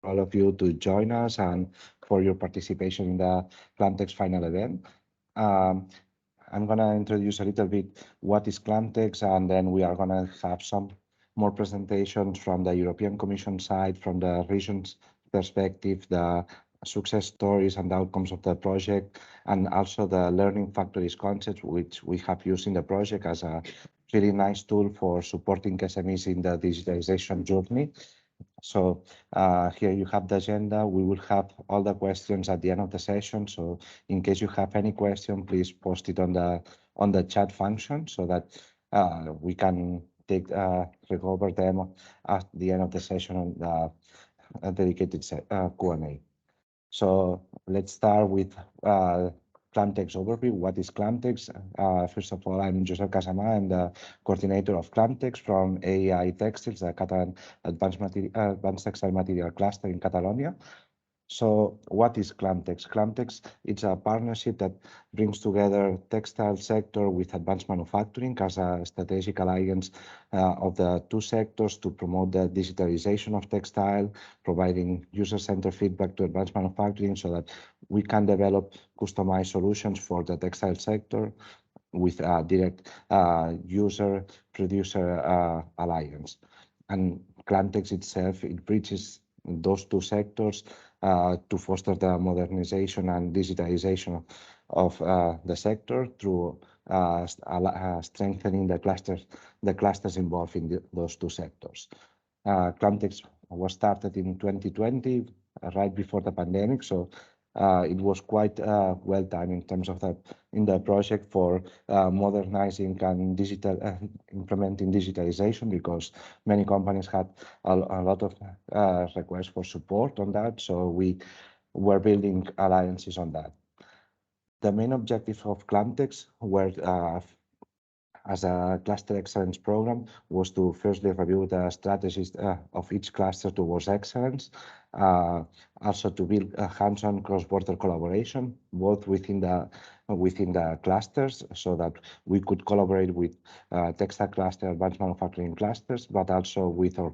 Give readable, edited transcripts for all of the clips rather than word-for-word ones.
for all of you to join us and for your participation in the CLAMTEX final event. Um, I'm going to introduce a little bit what is CLAMTEX, and then we are going to have some more presentations from the European Commission side, from the region's perspective, the success stories and outcomes of the project, and also the learning factories concept, which we have used in the project as a really nice tool for supporting SMEs in the digitalization journey. So here you have the agenda. We will have all the questions at the end of the session. So in case you have any question, please post it on the chat function so that we can recover them at the end of the session on the dedicated Q&A. So let's start with CLAMTEX overview. What is CLAMTEX? First of all, I'm Josep Casamà. I'm the coordinator of CLAMTEX from AEI Textiles, the Catalan Advanced Textile Material Cluster in Catalonia. So what is CLAMTEX? CLAMTEX is a partnership that brings together textile sector with advanced manufacturing as a strategic alliance of the two sectors to promote the digitalization of textile, providing user-centered feedback to advanced manufacturing so that we can develop customized solutions for the textile sector with a direct user-producer alliance. And CLAMTEX itself, it bridges those two sectors to foster the modernization and digitalization of the sector through strengthening the clusters involved in those two sectors. CLAMTEX was started in 2020, right before the pandemic, so it was quite well timed in terms of the project for modernizing and implementing digitalization, because many companies had a lot of requests for support on that. So we were building alliances on that. The main objectives of CLAMTEX were as a cluster excellence program was to firstly review the strategies of each cluster towards excellence, also to build a hands-on cross-border collaboration, both within the clusters, so that we could collaborate with textile cluster, advanced manufacturing clusters, but also with our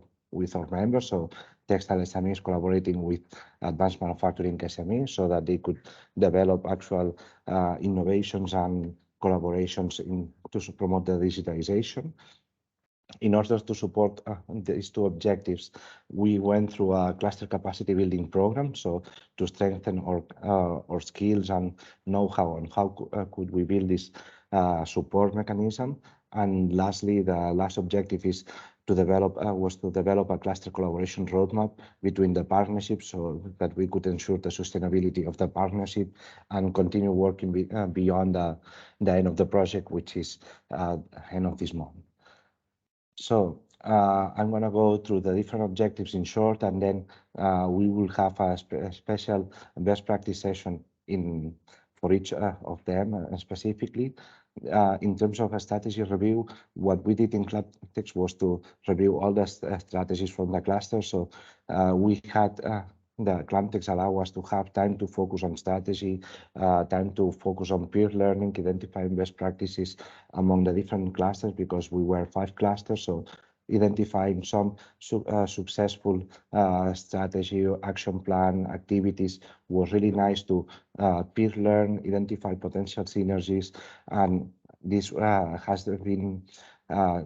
members, so textile SMEs collaborating with advanced manufacturing SMEs, so that they could develop actual innovations and collaborations to promote the digitalization. In order to support these two objectives, we went through a cluster capacity building program, so to strengthen our skills and know-how on how could we build this support mechanism. And lastly, the last objective is was to develop a cluster collaboration roadmap between the partnerships so that we could ensure the sustainability of the partnership and continue working beyond the end of the project, which is end of this month. So I'm going to go through the different objectives in short, and then we will have a special best practice session for each of them specifically. In terms of a strategy review, what we did in CLAMTEX was to review all the strategies from the cluster. So we had the CLAMTEX allow us to have time to focus on strategy, time to focus on peer learning, identifying best practices among the different clusters, because we were 5 clusters. So identifying some successful strategy, action plan, activities was really nice to peer learn, identify potential synergies, and this has been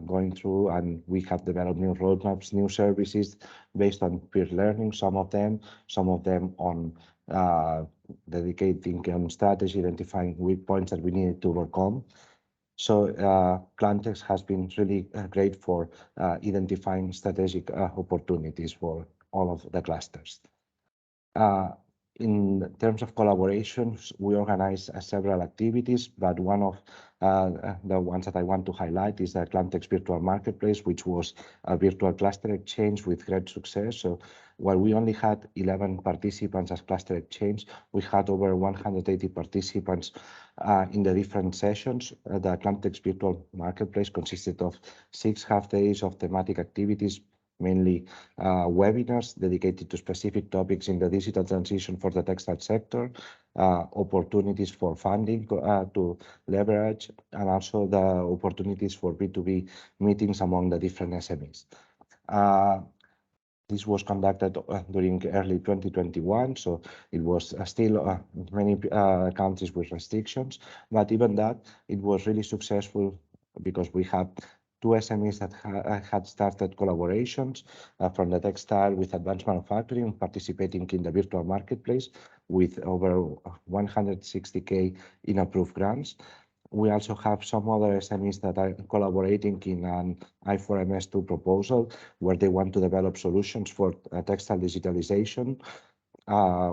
going through, and we have developed new roadmaps, new services based on peer learning, some of them on dedicating on strategy, identifying weak points that we needed to overcome. So CLAMTEX has been really great for identifying strategic opportunities for all of the clusters. In terms of collaborations, we organize several activities, but one of the ones that I want to highlight is the CLAMTEX Virtual Marketplace, which was a virtual cluster exchange with great success. So while we only had 11 participants as cluster exchange, we had over 180 participants in the different sessions. The CLAMTEX Virtual Marketplace consisted of 6 half days of thematic activities, mainly webinars dedicated to specific topics in the digital transition for the textile sector, opportunities for funding to leverage, and also the opportunities for B2B meetings among the different SMEs. This was conducted during early 2021, so it was still many countries with restrictions, but even that, it was really successful because we had two SMEs that had started collaborations from the textile with advanced manufacturing, participating in the virtual marketplace with over 160K in approved grants. We also have some other SMEs that are collaborating in an I4MS2 proposal where they want to develop solutions for textile digitalization.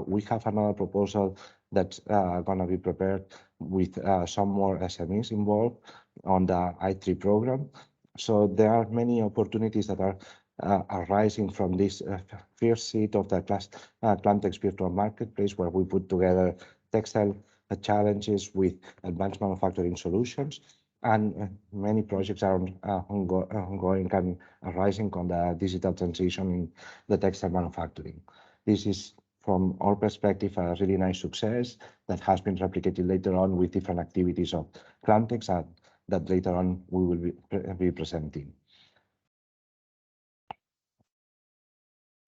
We have another proposal that's going to be prepared with some more SMEs involved on the I3 program. So there are many opportunities that are arising from this first seat of the CLAMTEX virtual marketplace, where we put together textile challenges with advanced manufacturing solutions. And many projects are ongoing and arising on the digital transition in the textile manufacturing. This is, from our perspective, a really nice success that has been replicated later on with different activities of CLAMTEX and that later on we will be presenting.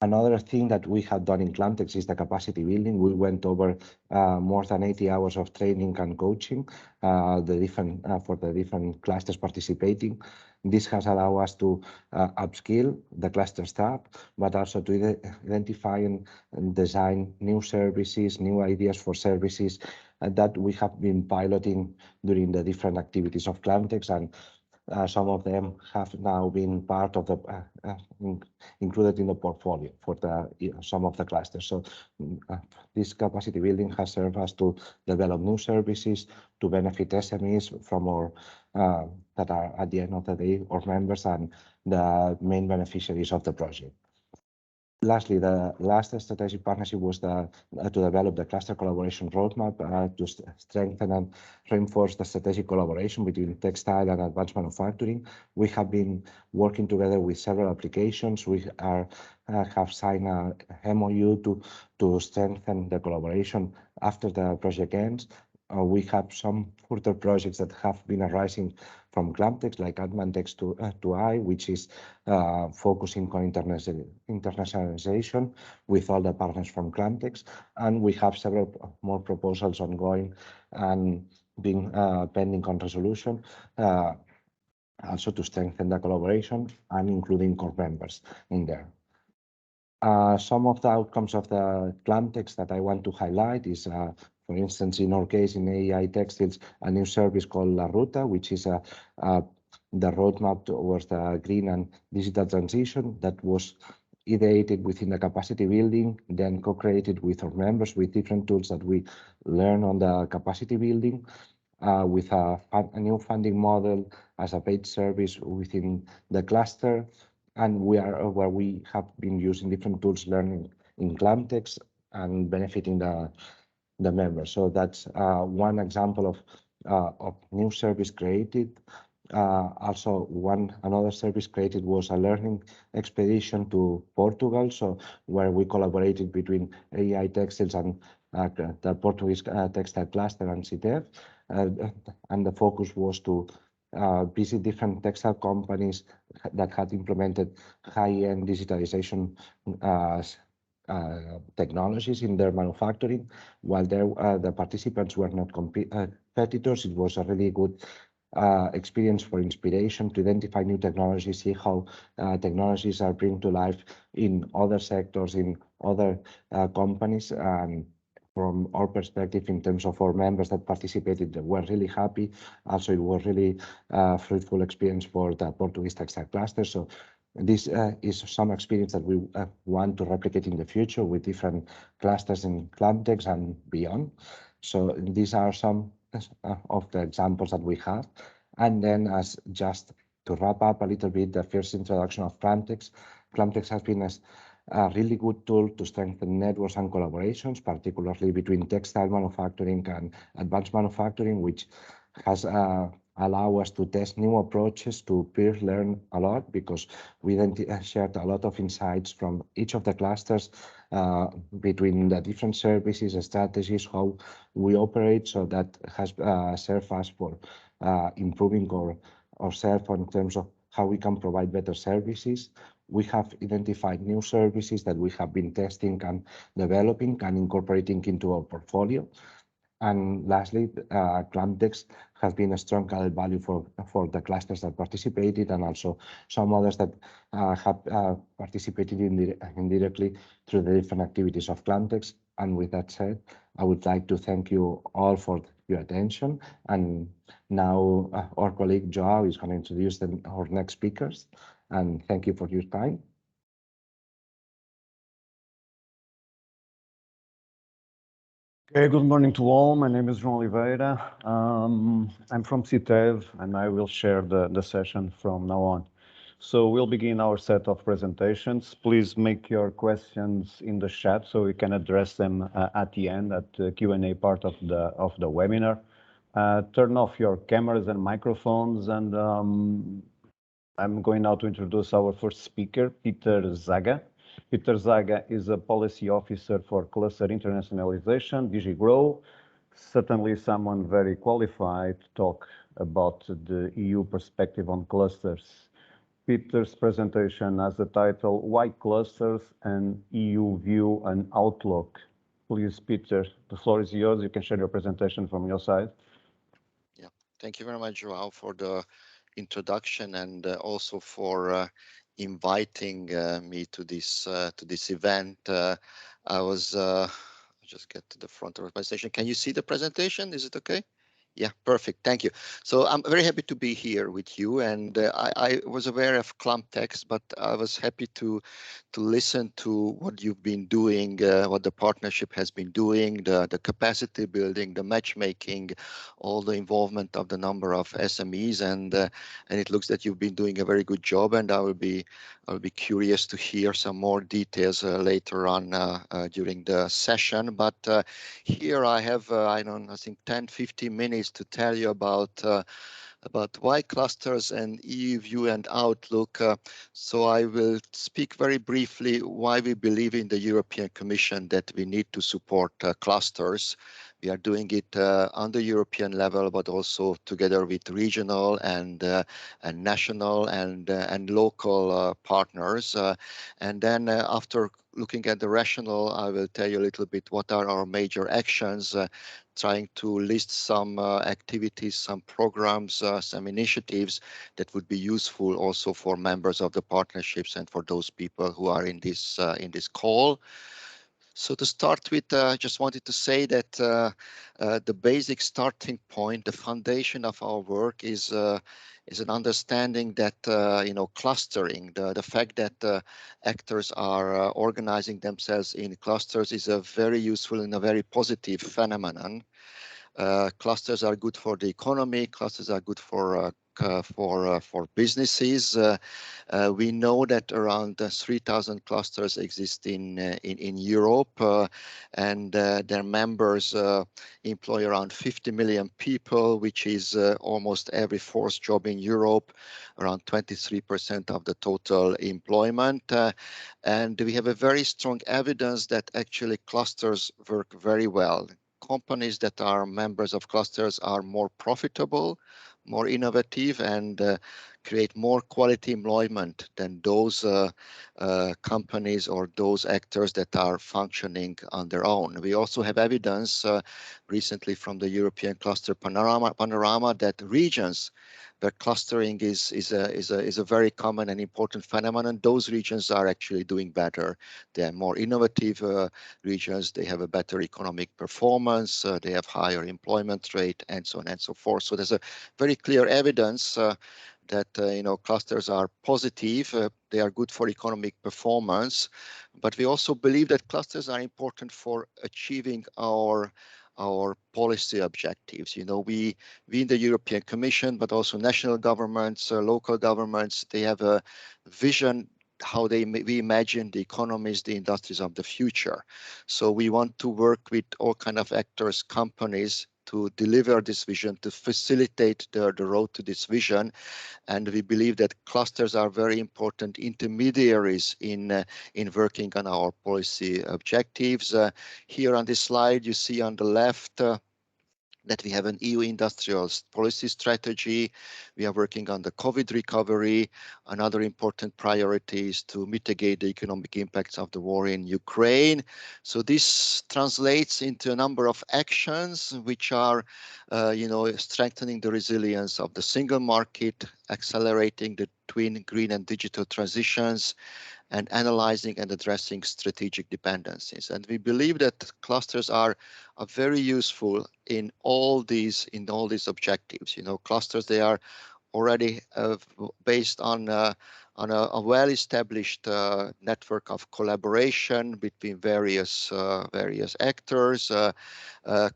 Another thing that we have done in CLAMTEX is the capacity building. We went over more than 80 hours of training and coaching for the different clusters participating. This has allowed us to upskill the cluster staff, but also to identify and design new services, new ideas for services that we have been piloting during the different activities of CLAMTEX, and some of them have now been part of the included in the portfolio for some of the clusters. So this capacity building has served us to develop new services to benefit SMEs from our that are at the end of the day our members and the main beneficiaries of the project. Lastly, the last strategic partnership was to develop the cluster collaboration roadmap to strengthen and reinforce the strategic collaboration between textile and advanced manufacturing. We have been working together with several applications. We have signed a MOU to strengthen the collaboration after the project ends. We have some further projects that have been arising from CLAMTEX, like ADMANTEX to I, which is focusing on internationalization with all the partners from CLAMTEX. And we have several more proposals ongoing and being pending on resolution, also to strengthen the collaboration and including core members in there. Some of the outcomes of the CLAMTEX that I want to highlight is, for instance, in our case, in AEI Textiles, a new service called La Ruta, which is the roadmap towards the green and digital transition that was ideated within the capacity building, then co-created with our members with different tools that we learn on the capacity building, with a new funding model as a paid service within the cluster. And where we have been using different tools learning in CLAMTEX and benefiting the members. So that's one example of new service created. Also, another service created was a learning expedition to Portugal, so where we collaborated between AEI Textiles and the Portuguese textile cluster and CITEF, and the focus was to visit different textile companies that had implemented high-end digitalization technologies in their manufacturing. While the participants were not competitors, it was a really good experience for inspiration to identify new technologies, see how technologies are bring to life in other sectors, in other companies. And from our perspective, in terms of our members that participated, we're really happy. Also, it was really fruitful experience for the Portuguese textile cluster. So this is some experience that we want to replicate in the future with different clusters in CLAMTEX and beyond. So these are some of the examples that we have. And then, as just to wrap up a little bit, the first introduction of CLAMTEX. CLAMTEX has been a really good tool to strengthen networks and collaborations, particularly between textile manufacturing and advanced manufacturing, which has allowed us to test new approaches to peer learn a lot, because we then shared a lot of insights from each of the clusters between the different services, strategies, how we operate. So that has served us for improving ourselves in terms of how we can provide better services. we have identified new services that we have been testing and developing and incorporating into our portfolio. And lastly, CLAMTEX has been a strong added value for the clusters that participated, and also some others that have participated indirectly through the different activities of CLAMTEX. And with that said, I would like to thank you all for your attention. And now our colleague Joao is going to introduce our next speakers. And thank you for your time. Okay, good morning to all. My name is João Oliveira. I'm from CITEV, and I will share the session from now on. So we'll begin our set of presentations. Please make your questions in the chat so we can address them at the end, at the Q&A part of the webinar. Turn off your cameras and microphones, and I'm going now to introduce our first speaker, Peter Zaga. Peter Zaga is a policy officer for cluster internationalization, DG Grow. Certainly someone very qualified to talk about the EU perspective on clusters. Peter's presentation has the title, Why Clusters and EU View and Outlook. Please, Peter, the floor is yours. You can share your presentation from your side. Yeah, thank you very much, Joao, for the introduction and also for inviting me to this event. I was just get to the front of the presentation. Can you see the presentation? Is it okay? Yeah, perfect. Thank you. So I'm very happy to be here with you. And I was aware of CLAMTEX, but I was happy to listen to what you've been doing, what the partnership has been doing, the capacity building, the matchmaking, all the involvement of the number of SMEs, and it looks that you've been doing a very good job. And I'll be curious to hear some more details later on during the session. But here I have I think 10-15 minutes to tell you about why clusters and EU view and outlook. So I will speak very briefly why we believe in the European Commission that we need to support clusters. We are doing it on the European level, but also together with regional and national and local partners. And then after looking at the rationale, I will tell you a little bit what are our major actions, trying to list some activities, some programs, some initiatives that would be useful also for members of the partnerships and for those people who are in this call. So to start with, I just wanted to say that the basic starting point, the foundation of our work is an understanding that clustering, the fact that actors are organizing themselves in clusters is a very useful and a very positive phenomenon. Clusters are good for the economy. Clusters are good for businesses. We know that around 3,000 clusters exist in Europe, and their members employ around 50 million people, which is almost every fourth job in Europe, around 23% of the total employment. And we have a very strong evidence that actually clusters work very well. Companies that are members of clusters are more profitable, more innovative, and create more quality employment than those companies or those actors that are functioning on their own. We also have evidence recently from the European cluster panorama that regions where clustering is a very common and important phenomenon, those regions are actually doing better. They are more innovative regions. They have a better economic performance. They have higher employment rate, and so on and so forth. So there's a very clear evidence that clusters are positive. They are good for economic performance, but we also believe that clusters are important for achieving our policy objectives. We in the European Commission, but also national governments, local governments, they have a vision how we imagine the economies, the industries of the future. So we want to work with all kind of actors, companies, to deliver this vision, to facilitate the road to this vision. And we believe that clusters are very important intermediaries in working on our policy objectives. Here on this slide, you see on the left that we have an EU industrial policy strategy. We are working on the COVID recovery. Another important priority is to mitigate the economic impacts of the war in Ukraine. So this translates into a number of actions which are, strengthening the resilience of the single market, accelerating the twin green and digital transitions, and analyzing and addressing strategic dependencies. And we believe that clusters are very useful in all these objectives. Clusters, they are already based on a well-established network of collaboration between various actors.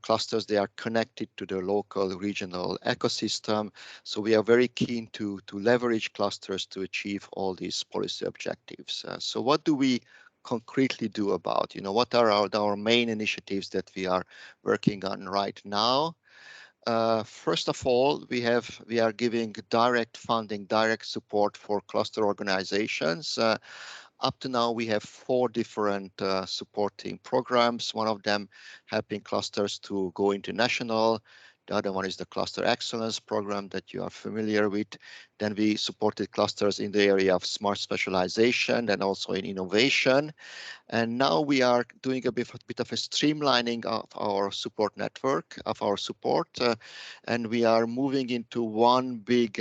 Clusters, they are connected to the local regional ecosystem. So we are very keen to leverage clusters to achieve all these policy objectives. So what do we concretely do about? What are our main initiatives that we are working on right now? First of all, we are giving direct funding, direct support for cluster organizations. Up to now, we have 4 different supporting programs. One of them helping clusters to go international. The other one is the Cluster Excellence Program that you are familiar with. Then we supported clusters in the area of smart specialization and also in innovation. And now we are doing a bit of a streamlining of our support network, of our support, and we are moving into one big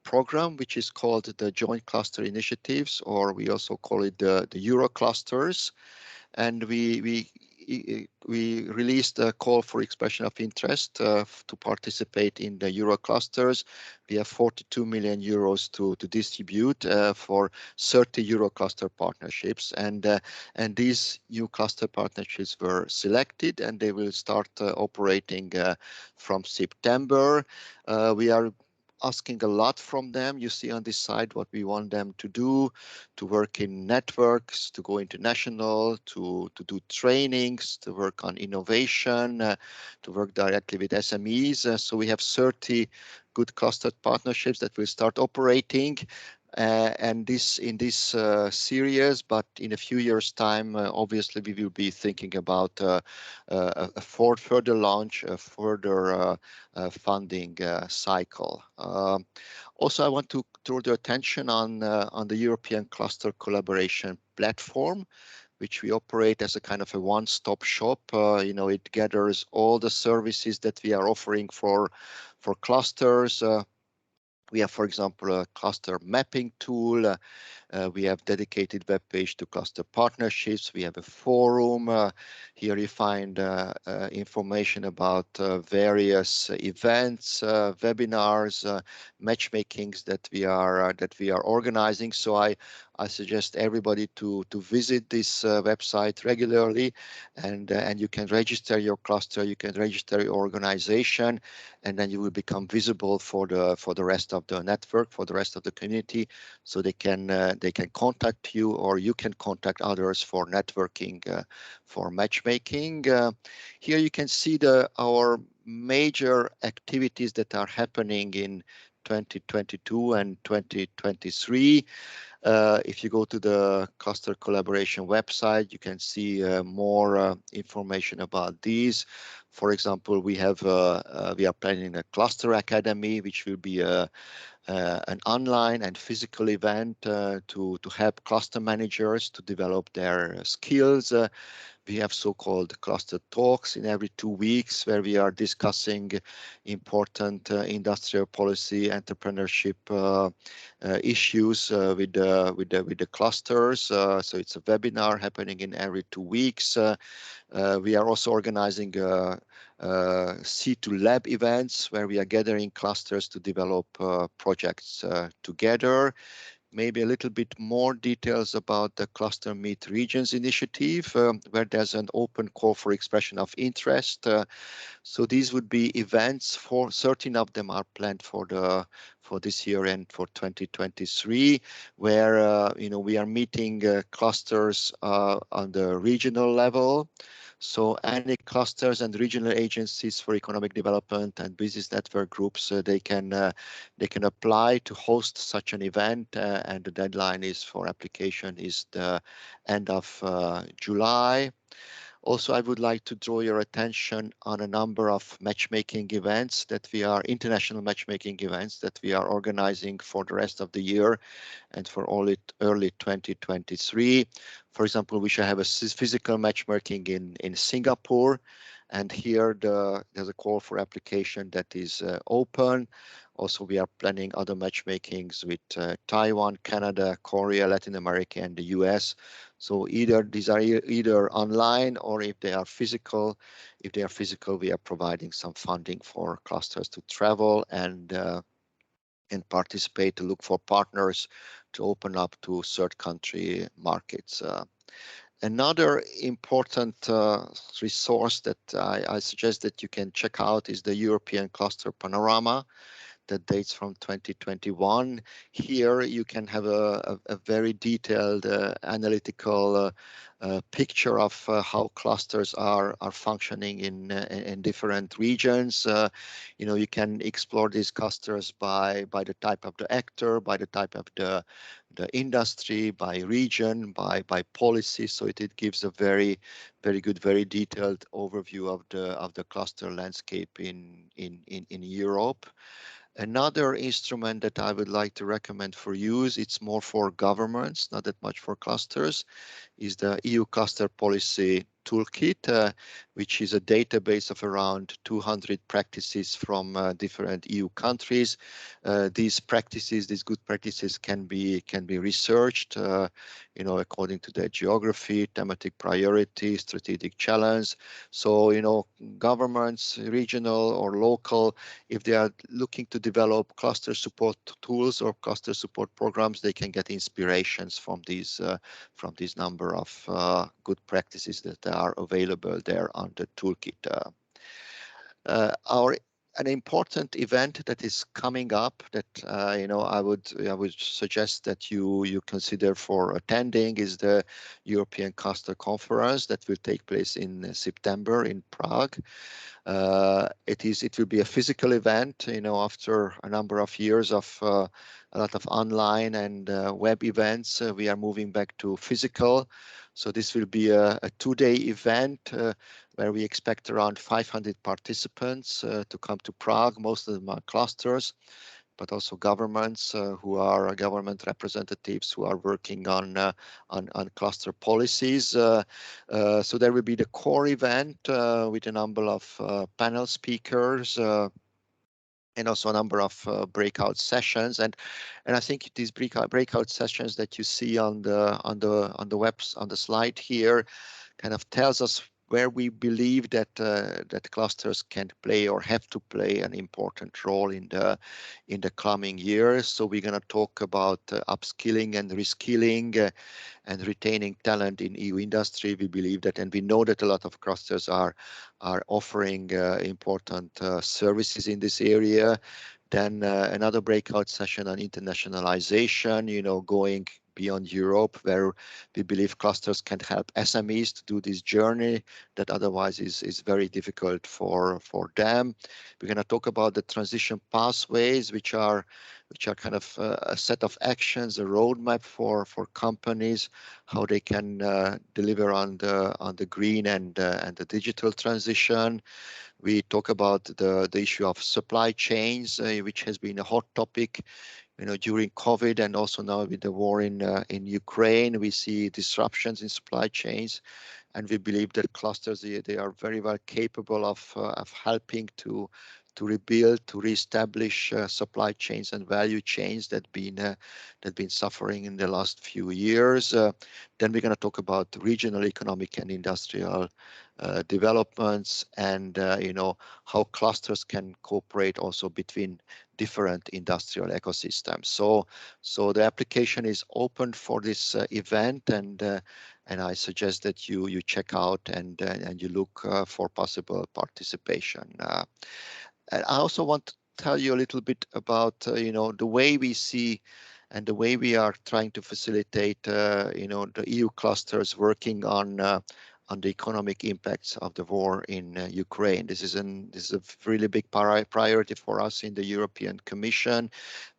program, which is called the Joint Cluster Initiatives, or we also call it the Euro clusters. And we released a call for expression of interest to participate in the Euro clusters. We have 42 million euros to distribute for 30 Euro cluster partnerships, and these new cluster partnerships were selected, and they will start operating from September. We are asking a lot from them. You see on this side what we want them to do, to work in networks, to go international, to do trainings, to work on innovation, to work directly with SMEs. So we have 30 good clustered partnerships that will start operating. And this in this series, but in a few years' time, obviously we will be thinking about a further launch, a further funding cycle. Also, I want to draw the attention on the European Cluster Collaboration Platform, which we operate as a kind of a one-stop shop. It gathers all the services that we are offering for clusters. We have, for example, a cluster mapping tool. We have dedicated web page to cluster partnerships. We have a forum. Here you find information about various events, webinars, matchmakings that we are organizing. So I suggest everybody to visit this website regularly, and you can register your cluster, you can register your organization, and then you will become visible for the rest of the network, for the rest of the community, so they can contact you, or you can contact others for networking, for matchmaking. Here you can see our major activities that are happening in 2022 and 2023. If you go to the Cluster Collaboration website, you can see more information about these. For example, we are planning a Cluster Academy, which will be an online and physical event to help cluster managers to develop their skills. We have so-called cluster talks in every 2 weeks, where we are discussing important industrial policy, entrepreneurship issues with the clusters. So it's a webinar happening in every 2 weeks. We are also organizing C2 Lab events, where we are gathering clusters to develop projects together. Maybe a little bit more details about the Cluster Meet Regions initiative, where there's an open call for expression of interest. So these would be events. 13 of them are planned for this year and for 2023, where we are meeting clusters on the regional level. So any clusters and regional agencies for economic development and business network groups, they can apply to host such an event, and the deadline is for application is the end of July. Also, I would like to draw your attention on a number of matchmaking events that we are, international matchmaking events that we are organizing for the rest of the year and for early 2023. For example, we shall have a physical matchmaking in Singapore, and here there's a call for application that is open. Also, we are planning other matchmakings with Taiwan, Canada, Korea, Latin America, and the US. So these are either online, or if they are physical. If they are physical, we are providing some funding for clusters to travel and participate, to look for partners to open up to third country markets. Another important resource that I suggest that you can check out is the European Cluster Panorama that dates from 2021. Here you can have a very detailed analytical picture of how clusters are functioning in different regions. You know, you can explore these clusters by the type of the actor, by the type of the industry, by region, by policy. So it gives a very good, very detailed overview of the cluster landscape in Europe. Another instrument that I would like to recommend for use, it's more for governments, not that much for clusters, is the EU Cluster Policy Toolkit, which is a database of around 200 practices from different EU countries. These practices, these good practices, can be researched, you know, according to their geography, thematic priority, strategic challenge. So, you know, governments, regional or local, if they are looking to develop cluster support tools or cluster support programs, they can get inspirations from these number of good practices that are available there on the toolkit. An important event that is coming up that you know, I would suggest that you consider for attending is the European Cluster Conference that will take place in September in Prague. It will be a physical event, you know, after a number of years of a lot of online and web events. We are moving back to physical. So this will be a 2-day event where we expect around 500 participants to come to Prague. Most of them are clusters, but also governments who are government representatives who are working on cluster policies. So there will be the core event with a number of panel speakers. And also a number of breakout sessions, and I think these breakout sessions that you see on the slide here kind of tells us where we believe that that clusters can play or have to play an important role in the coming years. So we're going to talk about upskilling and reskilling and retaining talent in EU industry. We believe that, and we know that a lot of clusters are offering important services in this area. Then another breakout session on internationalization, you know, going beyond Europe, where we believe clusters can help SMEs to do this journey that otherwise is very difficult for them. We're going to talk about the transition pathways, which are kind of a set of actions, a roadmap for companies, how they can deliver on the green and the digital transition. We talk about the issue of supply chains, which has been a hot topic, you know, during COVID, and also now with the war in Ukraine. We see disruptions in supply chains, and we believe that clusters, they are very well capable of helping to rebuild, to reestablish supply chains and value chains that been suffering in the last few years. Then we're going to talk about regional economic and industrial developments, and you know, how clusters can cooperate also between different industrial ecosystems. So the application is open for this event, and I suggest that you check out and you look for possible participation. And I also want to tell you a little bit about you know, the way we see and the way we are trying to facilitate you know, the EU clusters working on the economic impacts of the war in Ukraine. This is a really big priority for us in the European Commission.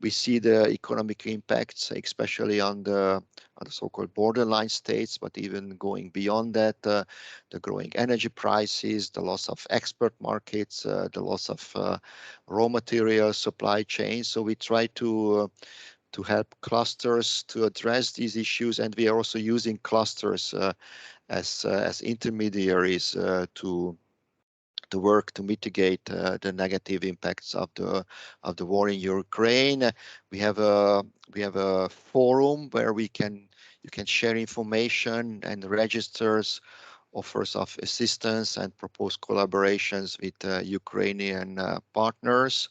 We see the economic impacts, especially on the so-called borderline states, but even going beyond that, the growing energy prices, the loss of export markets, the loss of raw material supply chains. So we try to help clusters to address these issues, and we are also using clusters as intermediaries to work to mitigate the negative impacts of the war in Ukraine. We have a forum where you can share information and registers offers of assistance and propose collaborations with Ukrainian partners.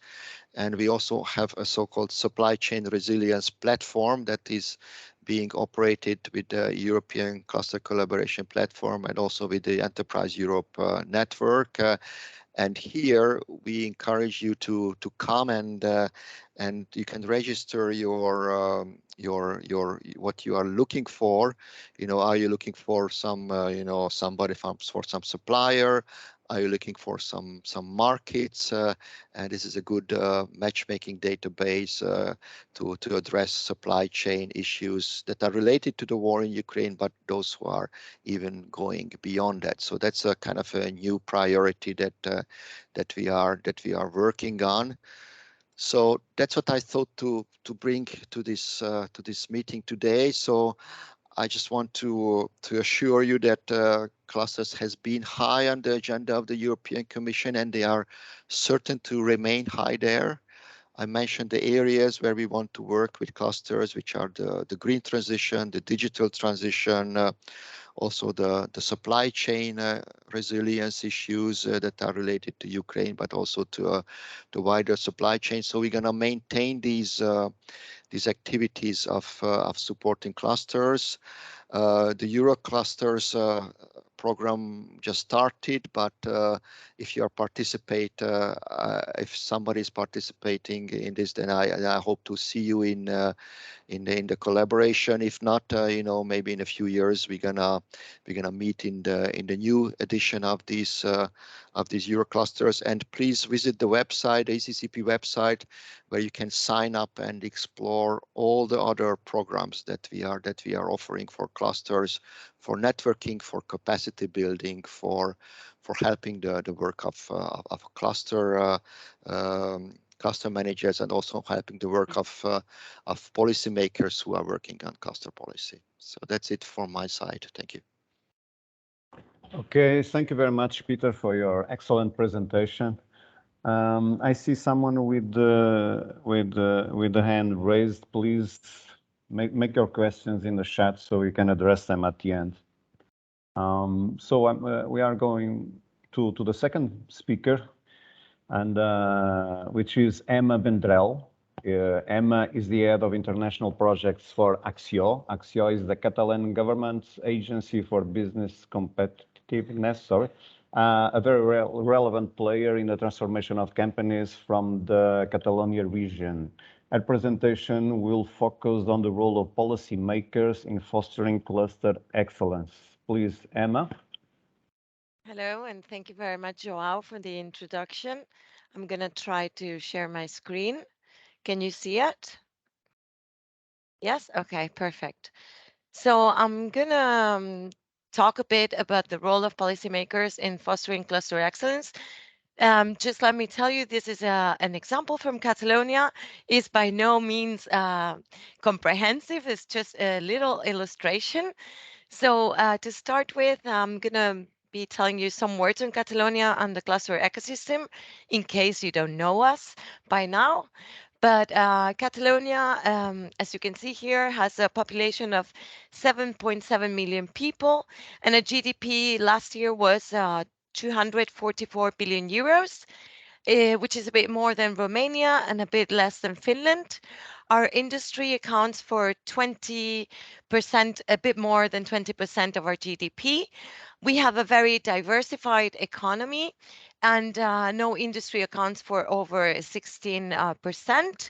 And we also have a so-called supply chain resilience platform that is being operated with the European Cluster Collaboration Platform and also with the Enterprise Europe network. And here we encourage you to come and you can register your what you are looking for. You know, are you looking for some somebody for some supplier? Are you looking for some markets? And this is a good matchmaking database to address supply chain issues that are related to the war in Ukraine, but those who are even going beyond that. So that's a kind of a new priority that we are working on. So that's what I thought to bring to this meeting today. So I just want to assure you that clusters has been high on the agenda of the European Commission, and they are certain to remain high there. I mentioned the areas where we want to work with clusters, which are the green transition, the digital transition, also the supply chain resilience issues that are related to Ukraine, but also to the wider supply chain. So we're going to maintain these activities of supporting clusters. The Euro clusters program just started, but if you are if somebody is participating in this, then I hope to see you in the collaboration. If not, maybe in a few years we're gonna meet in the new edition of these Euro clusters. And please visit the website, ACCP website, where you can sign up and explore all the other programs that we are offering for clusters, for networking, for capacity building, for helping the work of cluster managers, and also helping the work of policymakers who are working on cluster policy. So that's it from my side. Thank you. Okay, thank you very much, Peter, for your excellent presentation. I see someone with the hand raised. Please make your questions in the chat so we can address them at the end. We are going to the second speaker, and which is Emma Vendrell. Emma is the head of international projects for Acció. Acció is the Catalan government's agency for business competitiveness. A very relevant player in the transformation of companies from the Catalonia region. Her presentation will focus on the role of policymakers in fostering cluster excellence. Please, Emma. Hello, and thank you very much, Joao, for the introduction. I'm going to try to share my screen. Can you see it? Yes? Okay, perfect. So I'm going to talk a bit about the role of policymakers in fostering cluster excellence. Just let me tell you, this is an example from Catalonia. It's by no means comprehensive. It's just a little illustration. So to start with, I'm going to be telling you some words on Catalonia and the cluster ecosystem, in case you don't know us by now. But Catalonia, as you can see here, has a population of 7.7 million people, and a GDP last year was 244 billion euros, which is a bit more than Romania and a bit less than Finland. Our industry accounts for 20%, a bit more than 20% of our GDP. We have a very diversified economy, and no industry accounts for over 16%.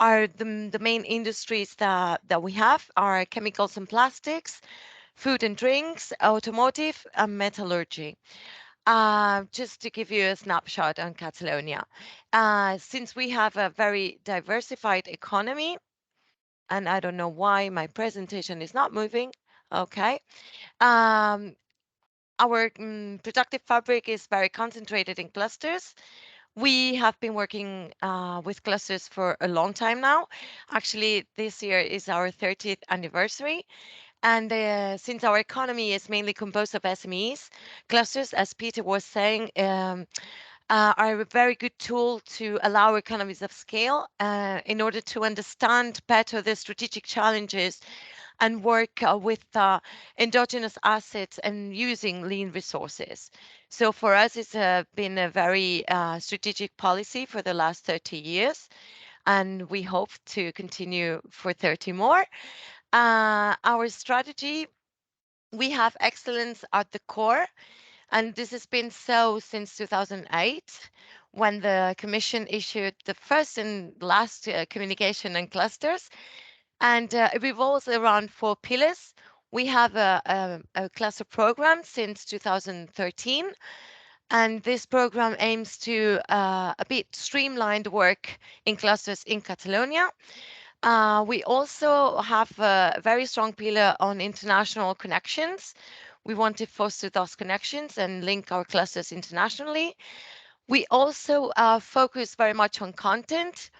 The main industries that we have are chemicals and plastics, food and drinks, automotive, and metallurgy. Just to give you a snapshot on Catalonia, since we have a very diversified economy, and I don't know why my presentation is not moving. Okay. Um, our productive fabric is very concentrated in clusters. We have been working with clusters for a long time now. Actually, this year is our 30th anniversary. And since our economy is mainly composed of SMEs, clusters, as Peter was saying, are a very good tool to allow economies of scale in order to understand better the strategic challenges and work with endogenous assets and using lean resources. So for us, it's been a very strategic policy for the last 30 years, and we hope to continue for 30 more. Our strategy, we have excellence at the core, and this has been so since 2008, when the Commission issued the first and last communication on clusters. And it revolves around 4 pillars. We have a cluster program since 2013, and this program aims to a bit streamline the work in clusters in Catalonia. We also have a very strong pillar on international connections. We want to foster those connections and link our clusters internationally. We also focus very much on content.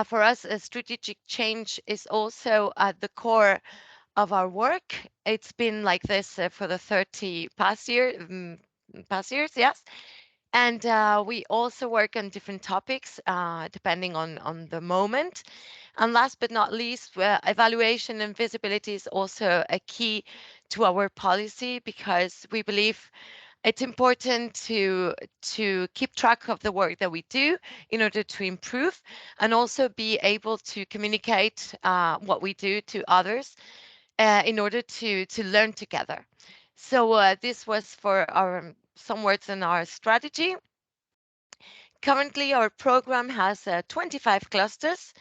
For us, a strategic change is also at the core of our work. It's been like this for the 30 past years, yes. And we also work on different topics depending on the moment. And last but not least, evaluation and visibility is also a key to our policy, because we believe it's important to keep track of the work that we do in order to improve, and also be able to communicate what we do to others in order to learn together. So this was for our some words on our strategy. Currently, our program has 25 clusters,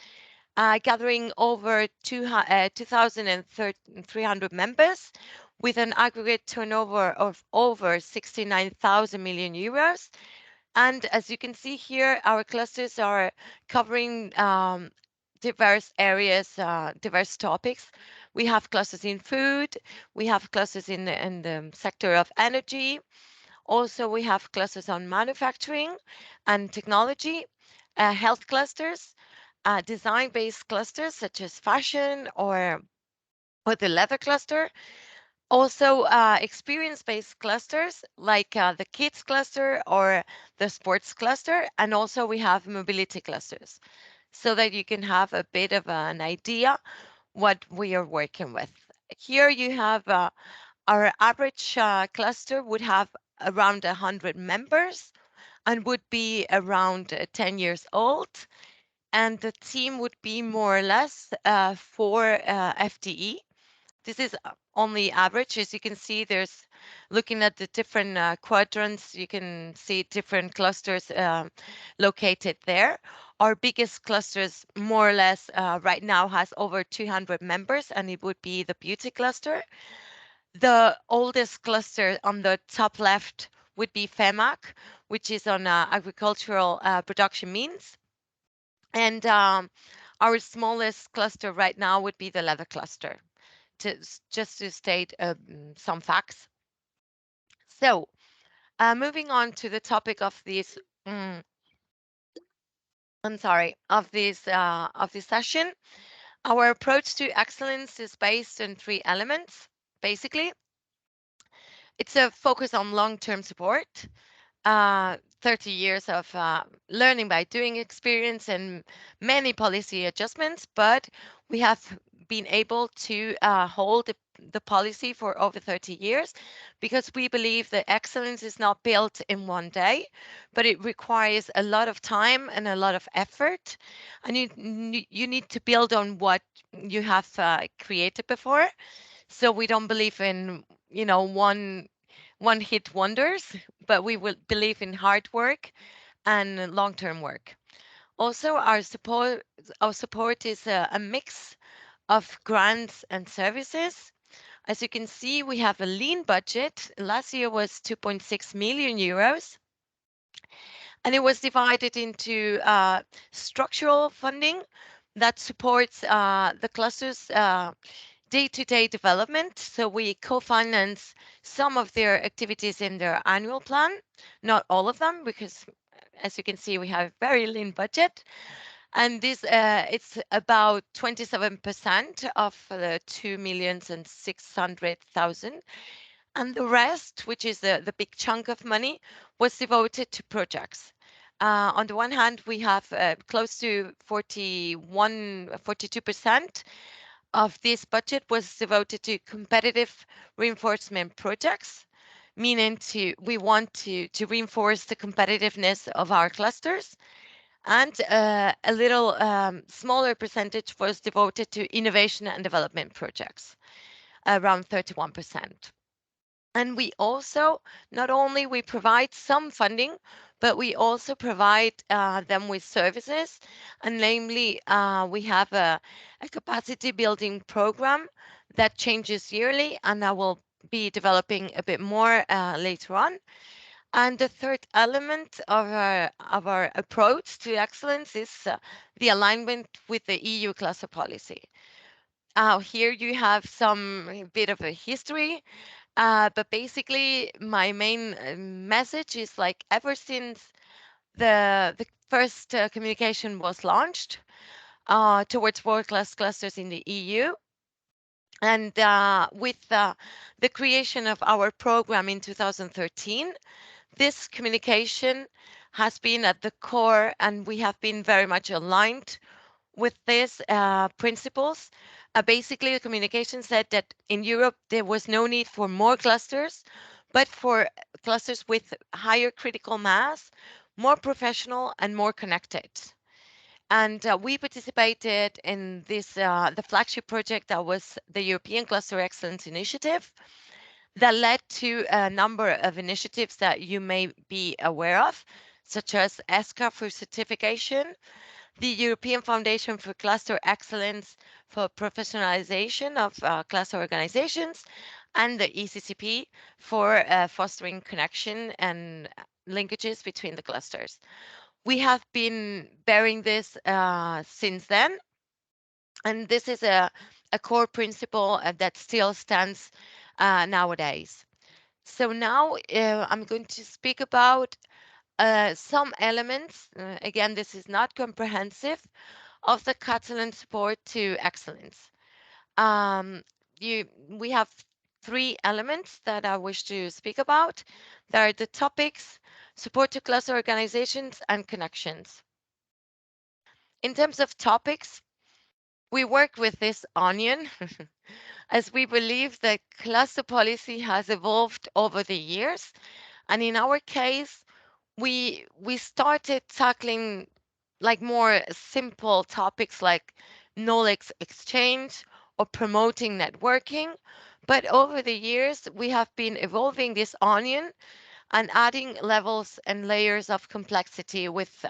gathering over 2,300 members, with an aggregate turnover of over 69,000 million euros. And as you can see here, our clusters are covering diverse areas, diverse topics. We have clusters in food, we have clusters in the sector of energy. Also, we have clusters on manufacturing and technology, health clusters, design-based clusters such as fashion or the leather cluster. Also, experience-based clusters like the kids cluster or the sports cluster. And also we have mobility clusters, so that you can have a bit of an idea what we are working with. Here you have our average cluster would have around 100 members and would be around 10 years old. And the team would be more or less 4 FTE. This is only average. As you can see, there's looking at the different quadrants, you can see different clusters located there. Our biggest clusters, more or less, right now has over 200 members, and it would be the beauty cluster. The oldest cluster on the top left would be FEMAC, which is on agricultural production means. And our smallest cluster right now would be the leather cluster, just to state some facts. So moving on to the topic of this, I'm sorry, of this session. Our approach to excellence is based on 3 elements. Basically, it's a focus on long-term support, 30 years of learning by doing experience and many policy adjustments, but we have been able to hold the policy for over 30 years, because we believe that excellence is not built in one day, but it requires a lot of time and a lot of effort, and you need to build on what you have created before. So we don't believe in one hit wonders, but we will believe in hard work and long-term work. Also, our support is a mix of grants and services. As you can see, we have a lean budget. Last year was 2.6 million euros, and it was divided into structural funding that supports the cluster's day-to-day development. So we co-finance some of their activities in their annual plan, not all of them, because as you can see, we have a very lean budget. And this it's about 27% of the 2,600,000. And the rest, which is the big chunk of money, was devoted to projects. On the one hand, we have close to 42% of this budget was devoted to competitive reinforcement projects, meaning we want to reinforce the competitiveness of our clusters. And a little smaller percentage was devoted to innovation and development projects, around 31%. And we also, not only we provide some funding, but we also provide them with services. And namely, we have a capacity building program that changes yearly, and I will be developing a bit more later on. And the third element of our approach to excellence is the alignment with the EU cluster policy. Here you have some bit of a history, but basically my main message is like ever since the first communication was launched towards world-class clusters in the EU, and with the creation of our program in 2013, this communication has been at the core, and we have been very much aligned with these principles. Basically, the communication said that in Europe there was no need for more clusters, but for clusters with higher critical mass, more professional and more connected. And we participated in this the flagship project that was the European Cluster Excellence Initiative, that led to a number of initiatives that you may be aware of, such as ESCA for certification, the European Foundation for Cluster Excellence for professionalization of cluster organizations, and the ECCP for fostering connection and linkages between the clusters. We have been bearing this since then, and this is a core principle that still stands nowadays. So now I'm going to speak about some elements. Again, this is not comprehensive, of the Catalan support to excellence. We have three elements that I wish to speak about. There are the topics, support to cluster organizations, and connections. In terms of topics, we work with this onion as we believe that cluster policy has evolved over the years. And in our case, we started tackling like more simple topics like knowledge exchange or promoting networking. But over the years, we have been evolving this onion and adding levels and layers of complexity with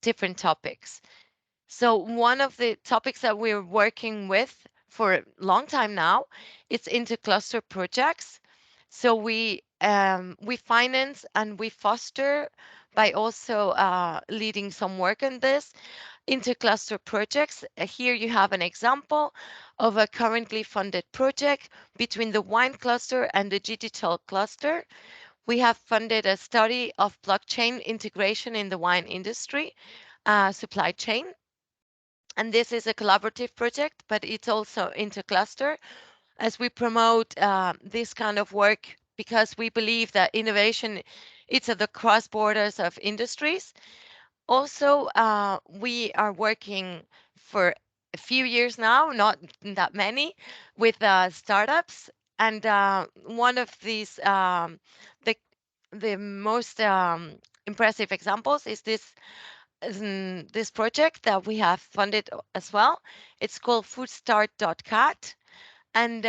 different topics. So one of the topics that we're working with for a long time now is intercluster projects. So we finance and we foster by also leading some work on this intercluster projects. Here you have an example of a currently funded project between the wine cluster and the digital cluster. We have funded a study of blockchain integration in the wine industry supply chain. And this is a collaborative project, but it's also intercluster as we promote this kind of work because we believe that innovation, it's at the cross borders of industries. Also, we are working for a few years now, not that many, with startups. And one of these, the most impressive examples is this project that we have funded as well. It's called foodstart.cat. And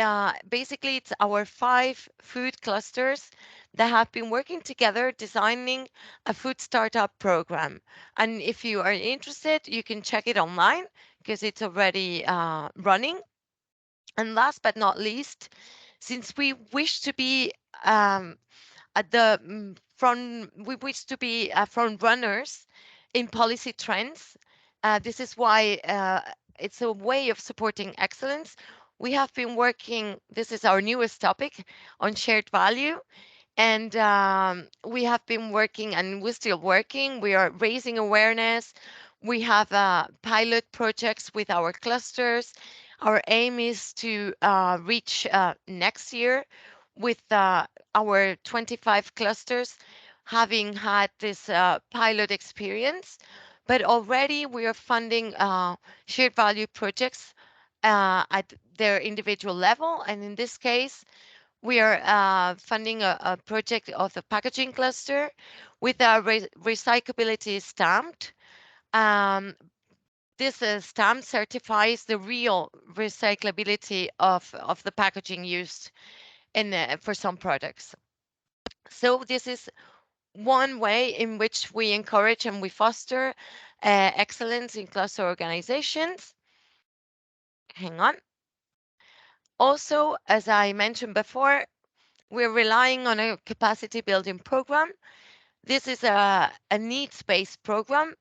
basically, it's our 5 food clusters that have been working together designing a food startup program. And if you are interested, you can check it online because it's already running. And last but not least, since we wish to be at the we wish to be front runners in policy trends. This is why it's a way of supporting excellence. We have been working, this is our newest topic, on shared value. And we have been working and we're still working. We are raising awareness. We have pilot projects with our clusters. Our aim is to reach next year with our 25 clusters having had this pilot experience. But already we are funding shared value projects at their individual level. And in this case, we are funding a project of the packaging cluster with a recyclability stamped. This stamp certifies the real recyclability of the packaging used in for some products. So this is one way in which we encourage and we foster excellence in cluster organizations. Hang on. Also, as I mentioned before, we're relying on a capacity building program. This is a needs-based program.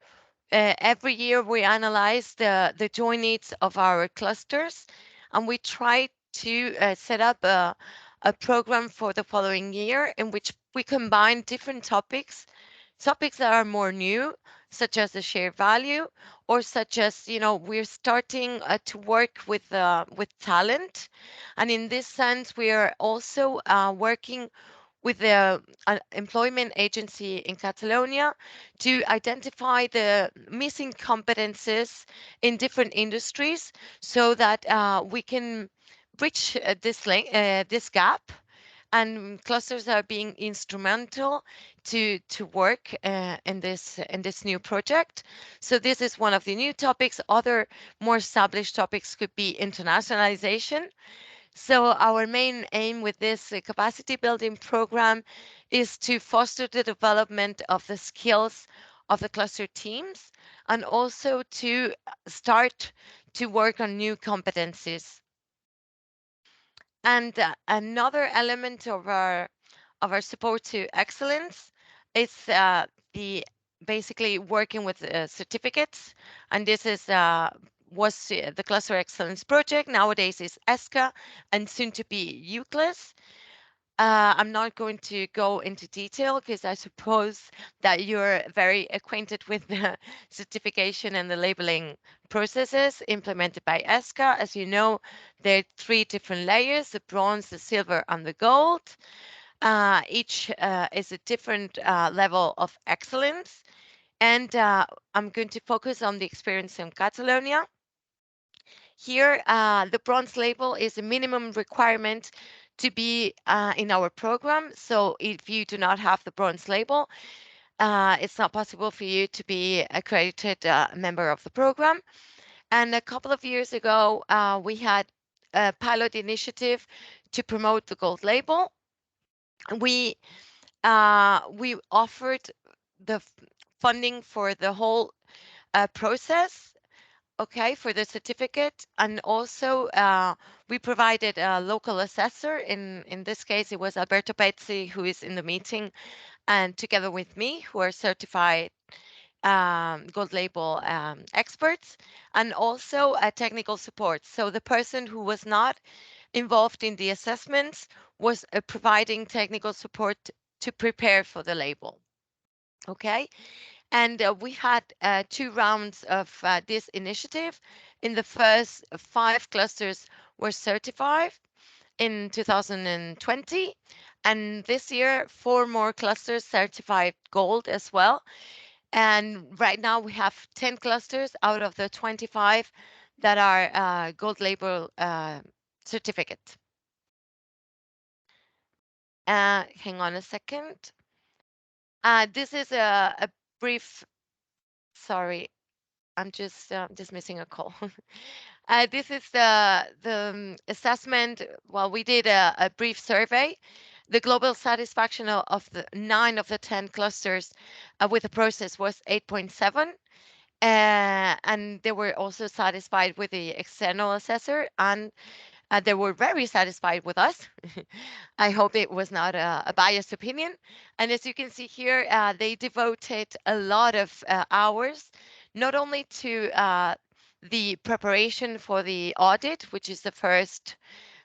Every year we analyze the joint needs of our clusters and we try to set up a program for the following year in which we combine different topics that are more new, such as the shared value, or such as, you know, we're starting to work with talent. And in this sense, we are also working with the employment agency in Catalonia to identify the missing competences in different industries so that we can bridge this gap, and clusters are being instrumental to work in this new project. So this is one of the new topics. Other more established topics could be internationalization. So our main aim with this capacity building program is to foster the development of the skills of the cluster teams and also to start to work on new competencies. And another element of our support to excellence is the basically working with certificates, and this is was the Cluster Excellence Project. Nowadays is ESCA and soon to be UCLAS. I'm not going to go into detail because I suppose that you're very acquainted with the certification and the labeling processes implemented by ESCA. As you know, there are 3 different layers: the bronze, the silver, and the gold. Each is a different level of excellence. And I'm going to focus on the experience in Catalonia. Here, the bronze label is a minimum requirement to be in our program. So if you do not have the bronze label, it's not possible for you to be accredited member of the program. And a couple of years ago, we had a pilot initiative to promote the gold label. We offered the funding for the whole process, okay, for the certificate, and also we provided a local assessor. In this case, it was Alberto Pezzi, who is in the meeting, and together with me, who are certified gold label experts, and also technical support. So the person who was not involved in the assessments was providing technical support to prepare for the label. Okay, and we had 2 rounds of this initiative. In the first 5 clusters were certified in 2020, and this year 4 more clusters certified gold as well. And right now we have 10 clusters out of the 25 that are gold label certificate. Hang on a second. This is a brief, sorry, I'm just missing a call. This is the assessment. Well, we did a brief survey. The global satisfaction of the 9 of the 10 clusters with the process was 8.7. And they were also satisfied with the external assessor, and They were very satisfied with us. I hope it was not a biased opinion. And as you can see here, they devoted a lot of hours, not only to the preparation for the audit, which is the first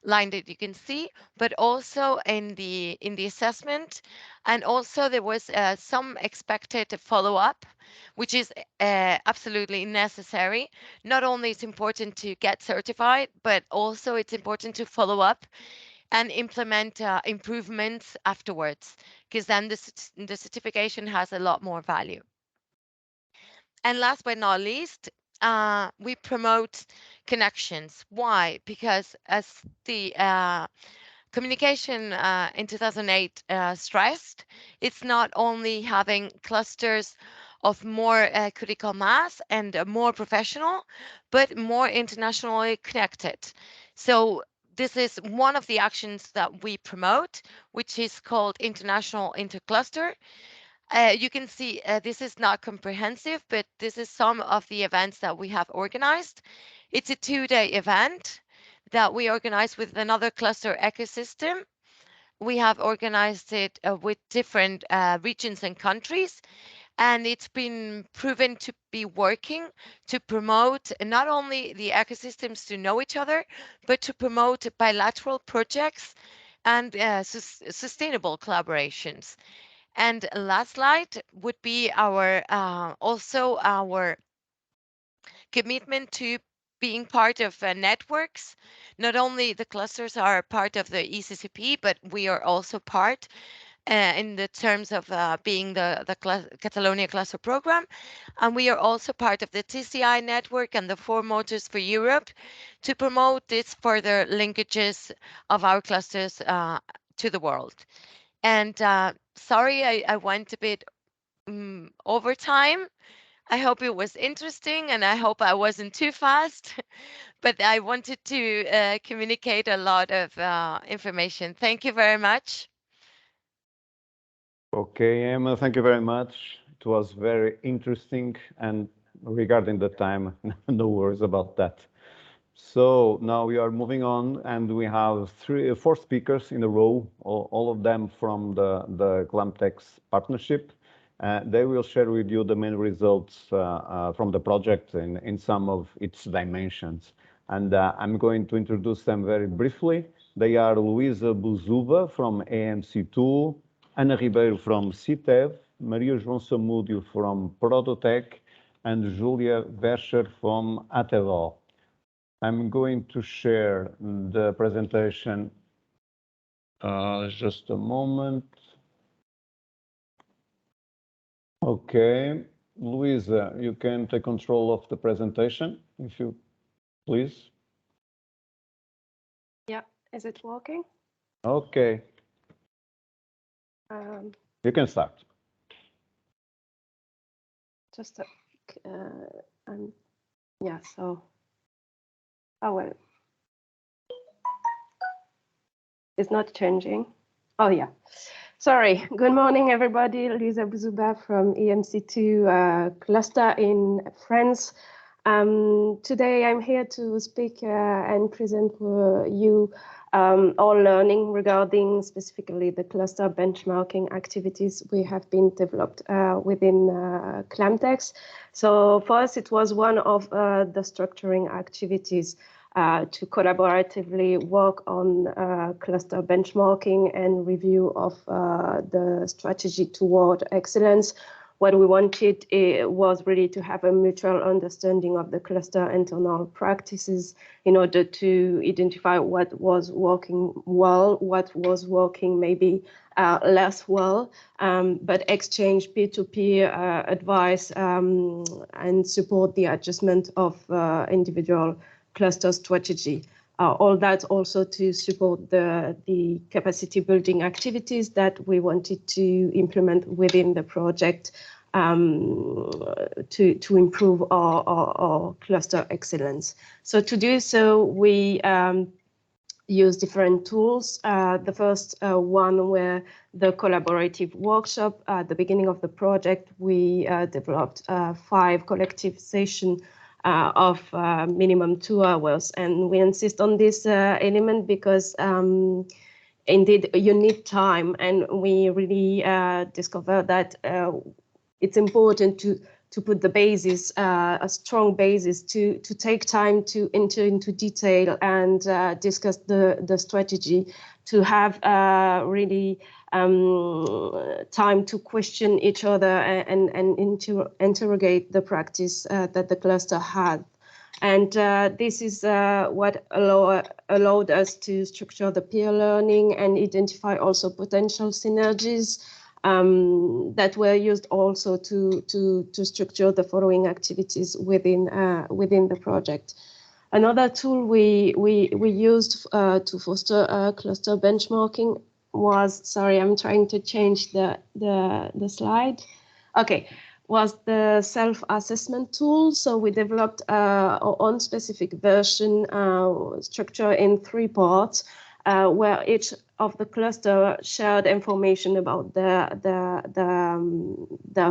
line that you can see, but also in the assessment, and also there was some expected follow-up, which is absolutely necessary. Not only it's important to get certified, but also it's important to follow up and implement improvements afterwards, because then the certification has a lot more value. And last but not least, we promote connections. Why? Because as the communication in 2008 stressed, it's not only having clusters of more critical mass and more professional, but more internationally connected. So this is one of the actions that we promote, which is called International Intercluster. You can see this is not comprehensive, but this is some of the events that we have organized. It's a 2-day event that we organize with another cluster ecosystem. We have organized it with different regions and countries, and it's been proven to be working to promote not only the ecosystems to know each other, but to promote bilateral projects and sustainable collaborations. And last slide would be our also our commitment to being part of networks. Not only the clusters are part of the ECCP, but we are also part in the terms of being the Catalonia Cluster Program. And we are also part of the TCI network and the 4 Motors for Europe to promote these further linkages of our clusters to the world. And sorry, I went a bit over time. I hope it was interesting and I hope I wasn't too fast, but I wanted to communicate a lot of information. Thank you very much. Okay, Emma, thank you very much. It was very interesting, and regarding the time, no worries about that. So now we are moving on, and we have 4 speakers in a row, all of them from the CLAMTEX partnership. They will share with you the main results from the project in some of its dimensions. And I'm going to introduce them very briefly. They are Luisa Buzuba from AMC2, Ana Ribeiro from CITEV, Maria João Samúdio from Prototech, and Julia Verscher from ATEVO. I'm going to share the presentation. Just a moment. Okay, Luisa, you can take control of the presentation, if you please. Yeah, is it working? Okay. You can start. Just yeah, so well, it's not changing. Oh yeah, sorry. Good morning, everybody. Luisa Buzuba from EMC2 cluster in France. Today I'm here to speak and present for you all learning regarding specifically the cluster benchmarking activities we have been developed within CLAMTEX. So for us, it was one of the structuring activities to collaboratively work on cluster benchmarking and review of the strategy toward excellence. What we wanted was really to have a mutual understanding of the cluster internal practices in order to identify what was working well, what was working maybe less well, but exchange peer-to-peer advice and support the adjustment of individual cluster strategy. All that also to support the capacity building activities that we wanted to implement within the project to improve our cluster excellence. So to do so, we use different tools. The first one were the collaborative workshop. At the beginning of the project, we developed 5 collective sessions of minimum 2 hours. And we insist on this element because indeed you need time, and we really discovered that it's important to put the basis, a strong basis, to take time to enter into detail and discuss the strategy, to have really time to question each other and interrogate the practice that the cluster had. And this is what allowed us to structure the peer learning and identify also potential synergies that were used also to structure the following activities within the project. Another tool we used to foster cluster benchmarking was, sorry, I'm trying to change the slide. Okay, was the self-assessment tool. So we developed our own specific version structure in 3 parts, where each of the cluster shared information about the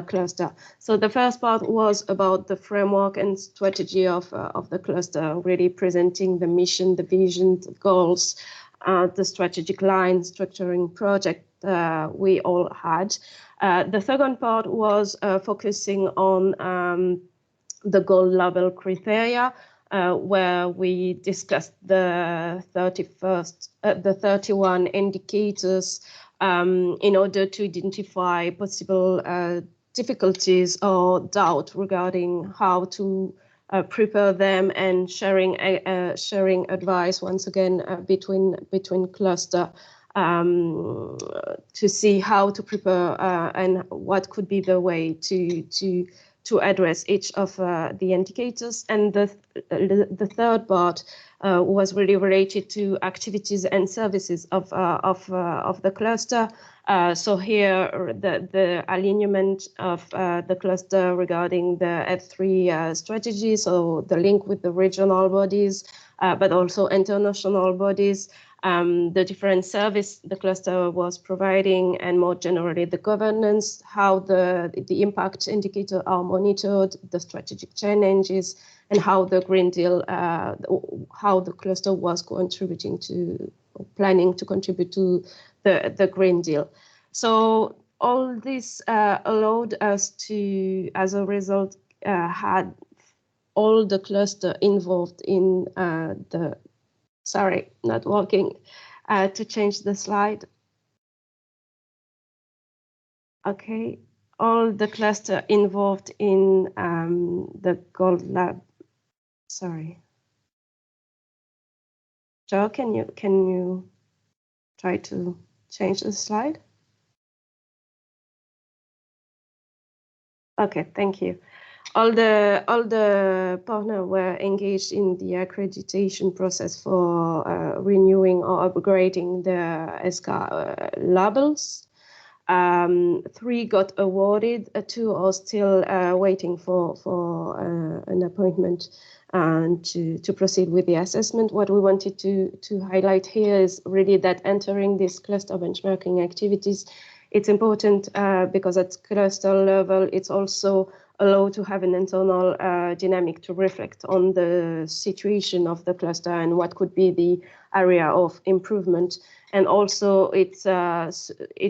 cluster. So the first part was about the framework and strategy of the cluster, really presenting the mission, the vision, the goals, the strategic line, structuring project we all had. The second part was focusing on the goal level criteria, where we discussed the 31 indicators in order to identify possible difficulties or doubt regarding how to prepare them, and sharing advice once again between cluster to see how to prepare and what could be the way to address each of the indicators. And the third part was really related to activities and services of the cluster. So here the alignment of the cluster regarding the F3 strategy, so the link with the regional bodies, but also international bodies, the different service the cluster was providing, and more generally the governance, how the impact indicators are monitored, the strategic challenges, and how the Green Deal, how the cluster was contributing to, planning to contribute to the Green Deal. So all this allowed us to, as a result, had all the cluster involved in the, sorry, not working, to change the slide. Okay, all the cluster involved in the Gold Lab. Sorry. Joe, can you try to change the slide? Okay, thank you. All the partners were engaged in the accreditation process for renewing or upgrading the ESCA labels. 3 got awarded, 2 are still waiting for an appointment and to proceed with the assessment. What we wanted to highlight here is really that entering this cluster benchmarking activities, it's important because at cluster level, it's also allowed to have an internal dynamic to reflect on the situation of the cluster and what could be the area of improvement. And also it's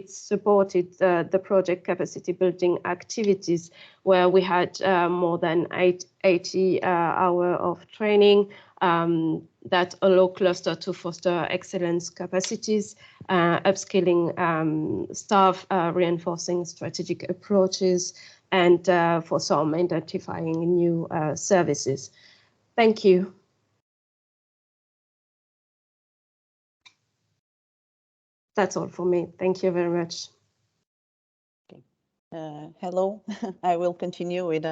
supported the project capacity building activities, where we had more than 80 hours of training that allow cluster to foster excellence capacities, upskilling staff, reinforcing strategic approaches, and for some identifying new services. Thank you. That's all for me. Thank you very much. Okay. Hello, I will continue with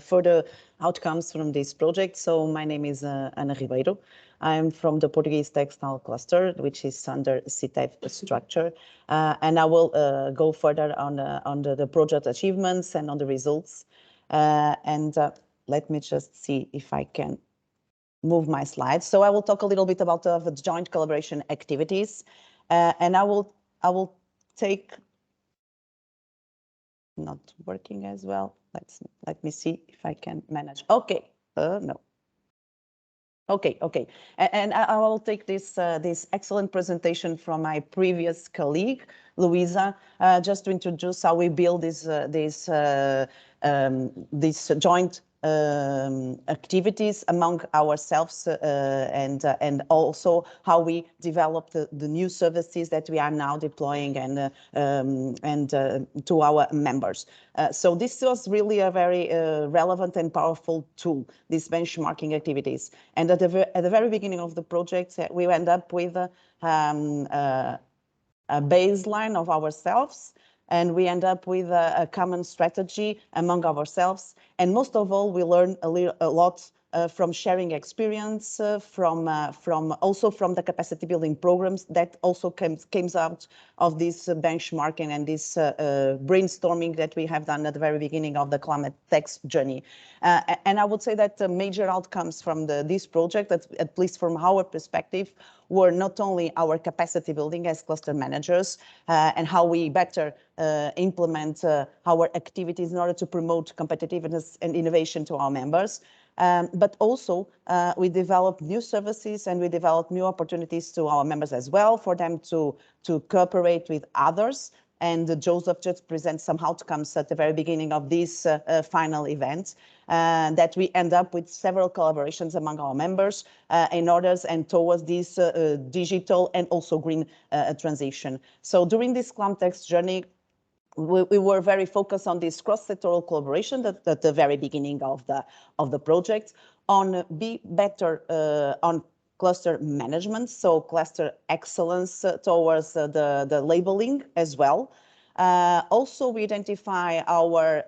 further outcomes from this project. So my name is Ana Ribeiro. I'm from the Portuguese Textile Cluster, which is under CTEV structure. And I will go further on the project achievements and on the results. Let me just see if I can move my slides. So I will talk a little bit about the joint collaboration activities. And I will take, not working as well. Let me see if I can manage. Okay, No. Okay. And I will take this excellent presentation from my previous colleague, Luisa, just to introduce how we build this joint activities among ourselves and also how we develop the new services that we are now deploying and to our members. So this was really a very relevant and powerful tool, these benchmarking activities. And at the very beginning of the project, we end up with a baseline of ourselves, and we end up with a common strategy among ourselves. And most of all, we learn a lot from sharing experience, from the capacity building programs that also came out of this benchmarking and this brainstorming that we have done at the very beginning of the CLAMTEX journey. And I would say that the major outcomes from this project, at least from our perspective, were not only our capacity building as cluster managers and how we better implement our activities in order to promote competitiveness and innovation to our members, but also we developed new services and we developed new opportunities to our members as well for them to cooperate with others. And Joseph just presents some outcomes at the very beginning of this final event, that we end up with several collaborations among our members in order and towards this digital and also green transition. So during this CLAMTEX journey, we were very focused on this cross-sectoral collaboration at the very beginning of the project, on be better on cluster management, so cluster excellence towards the labeling as well. Also, we identify our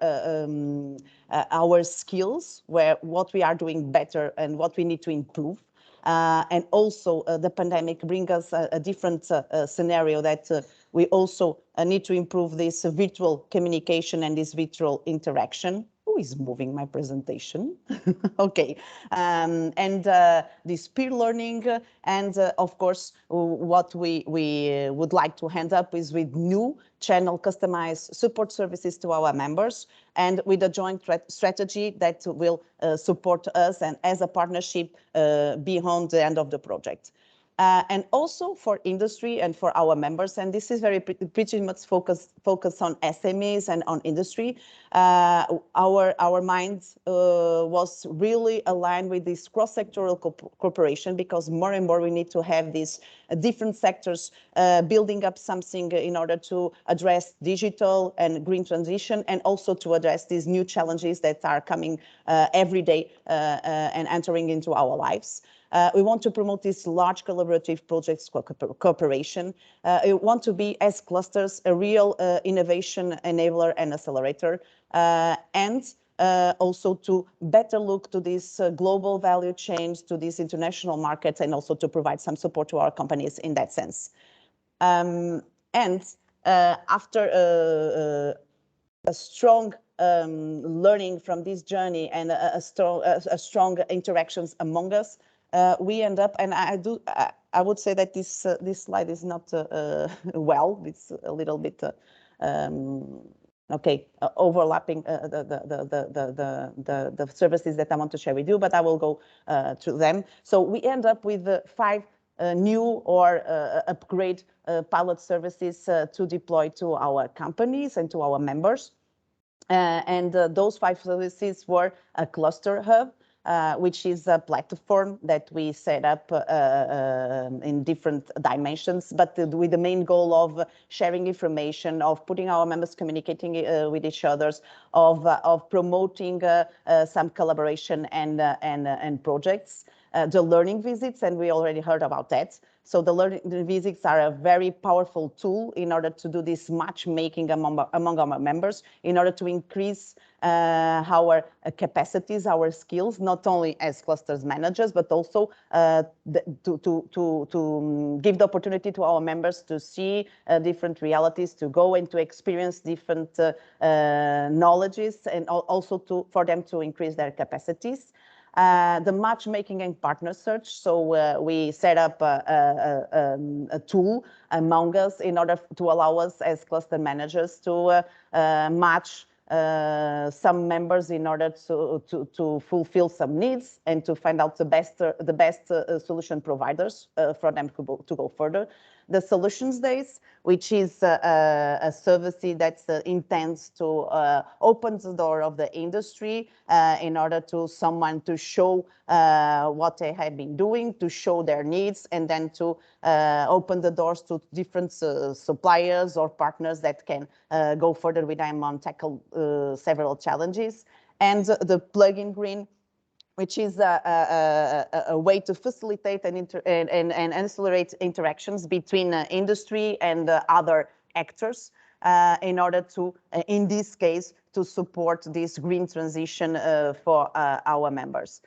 skills, what we are doing better and what we need to improve. And also the pandemic brings us a different scenario that we also need to improve this virtual communication and this virtual interaction. Who is moving my presentation? Okay. And this peer learning and of course, what we would like to end up is with new channel customized support services to our members and with a joint strategy that will support us and as a partnership beyond the end of the project. And also for industry and for our members, and this is very pretty much focused on SMEs and on industry. Our mind was really aligned with this cross-sectoral cooperation because more and more we need to have these different sectors building up something in order to address digital and green transition and also to address these new challenges that are coming every day and entering into our lives. We want to promote these large collaborative projects cooperation. We want to be, as clusters, a real innovation enabler and accelerator, and also to better look to this global value chains, to these international markets, and also to provide some support to our companies in that sense. And after a strong learning from this journey and a strong interactions among us, we end up, and I would say that this slide is not well. It's a little bit overlapping the services that I want to share with you, but I will go through them. So we end up with 5 new or upgrade pilot services to deploy to our companies and to our members. And those 5 services were a cluster hub, which is a platform that we set up in different dimensions, but with the main goal of sharing information, of putting our members communicating with each other, of promoting some collaboration and projects. The learning visits, and we already heard about that. So the learning visits are a very powerful tool in order to do this matchmaking among our members, in order to increase our capacities, our skills, not only as clusters managers, but also to give the opportunity to our members to see different realities, to go and to experience different knowledges, and also for them to increase their capacities. The matchmaking and partner search. So we set up a tool among us in order to allow us as cluster managers to match some members in order to fulfill some needs and to find out the best solution providers for them to go further. The Solutions Days, which is a service that intends to open the door of the industry in order to someone to show what they have been doing, to show their needs, and then to open the doors to different suppliers or partners that can go further with them on tackle several challenges. And the Plug-in Green, which is a way to facilitate and accelerate interactions between industry and other actors in order to, in this case, to support this green transition for our members.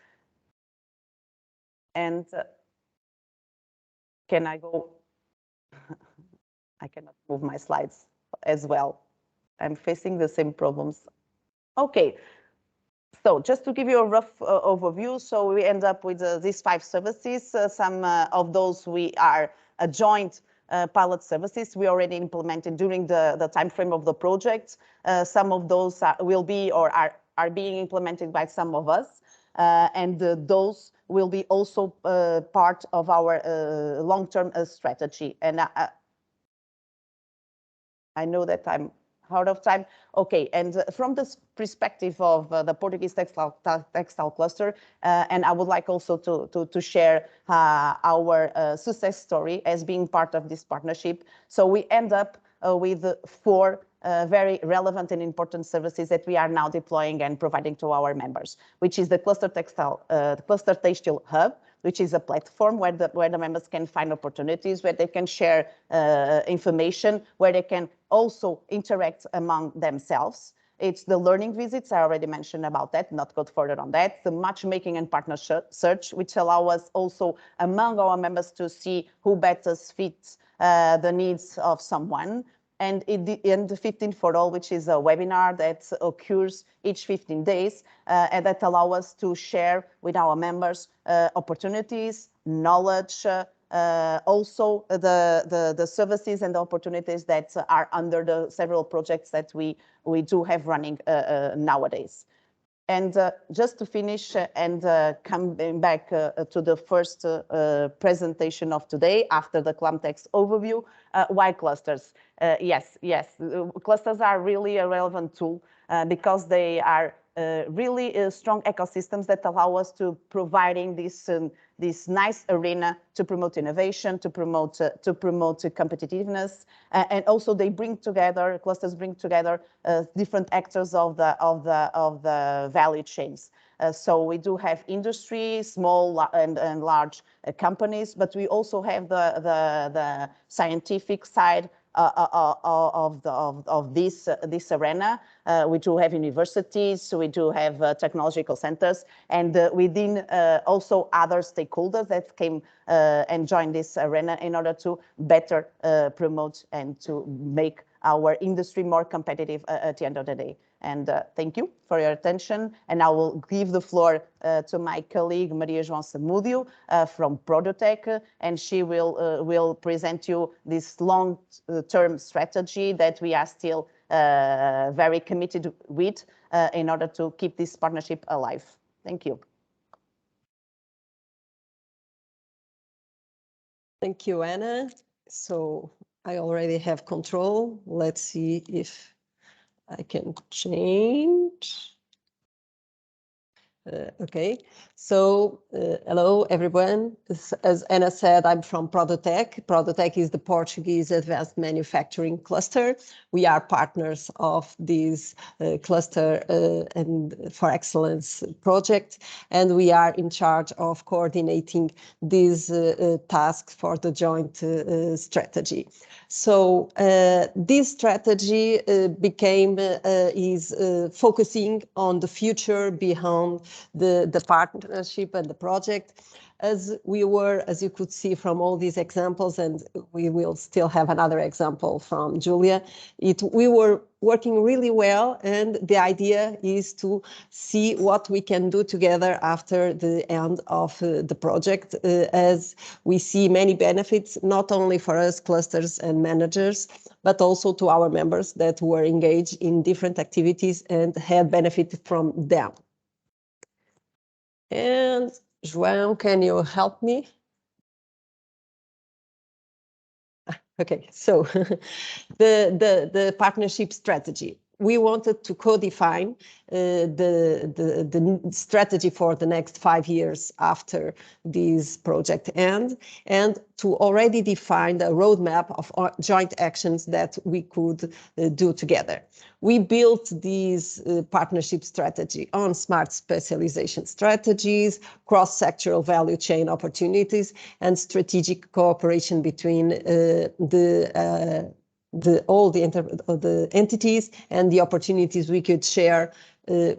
And can I go? I cannot move my slides as well. I'm facing the same problems. Okay. So just to give you a rough overview, so we end up with these 5 services. Some of those we are a joint pilot services we already implemented during the time frame of the project. Some of those will be or are being implemented by some of us. And those will be also part of our long-term strategy. And I know that I'm out of time. Okay, and from this perspective of the Portuguese textile cluster, and I would like also to share our success story as being part of this partnership. So we end up with 4 very relevant and important services that we are now deploying and providing to our members, which is the Cluster Textile Hub, which is a platform where the members can find opportunities, where they can share information, where they can also interact among themselves. It's the learning visits, I already mentioned about that, not go further on that. The matchmaking and partner search, which allow us also among our members to see who better fits the needs of someone. And the 15 for All, which is a webinar that occurs each 15 days, and that allow us to share with our members opportunities, knowledge, also the services and the opportunities that are under the several projects that we do have running nowadays. And just to finish and coming back to the first presentation of today, after the CLAMTEX overview, why clusters? Yes, clusters are really a relevant tool because they are really strong ecosystems that allow us to providing this nice arena to promote innovation, to promote competitiveness, and also they bring together, clusters bring together different actors of the value chains. So we do have industry, small and large companies, but we also have the scientific side of this arena. We do have universities, so we do have technological centers, and within also other stakeholders that came and joined this arena in order to better promote and to make our industry more competitive at the end of the day. And thank you for your attention. And I will give the floor to my colleague, Maria João Samudio from Produtec, and she will present you this long-term strategy that we are still very committed with in order to keep this partnership alive. Thank you. Thank you, Anna. So I already have control. Let's see if I can change. Okay, so hello everyone. As Anna said, I'm from Produtec. Produtec is the Portuguese Advanced Manufacturing Cluster. We are partners of this Cluster and for Excellence project, and we are in charge of coordinating this task for the joint strategy. So this strategy is focusing on the future beyond the partnership and the project. As you could see from all these examples, and we will still have another example from Julia, we were working really well, and the idea is to see what we can do together after the end of the project, as we see many benefits, not only for us clusters and managers, but also to our members that were engaged in different activities and had benefited from them. And João, can you help me? Okay, so the partnership strategy. We wanted to co-define the strategy for the next 5 years after this project ends, and to already define a roadmap of joint actions that we could do together. We built this partnership strategy on smart specialization strategies, cross-sectoral value chain opportunities, and strategic cooperation between all the entities and the opportunities we could share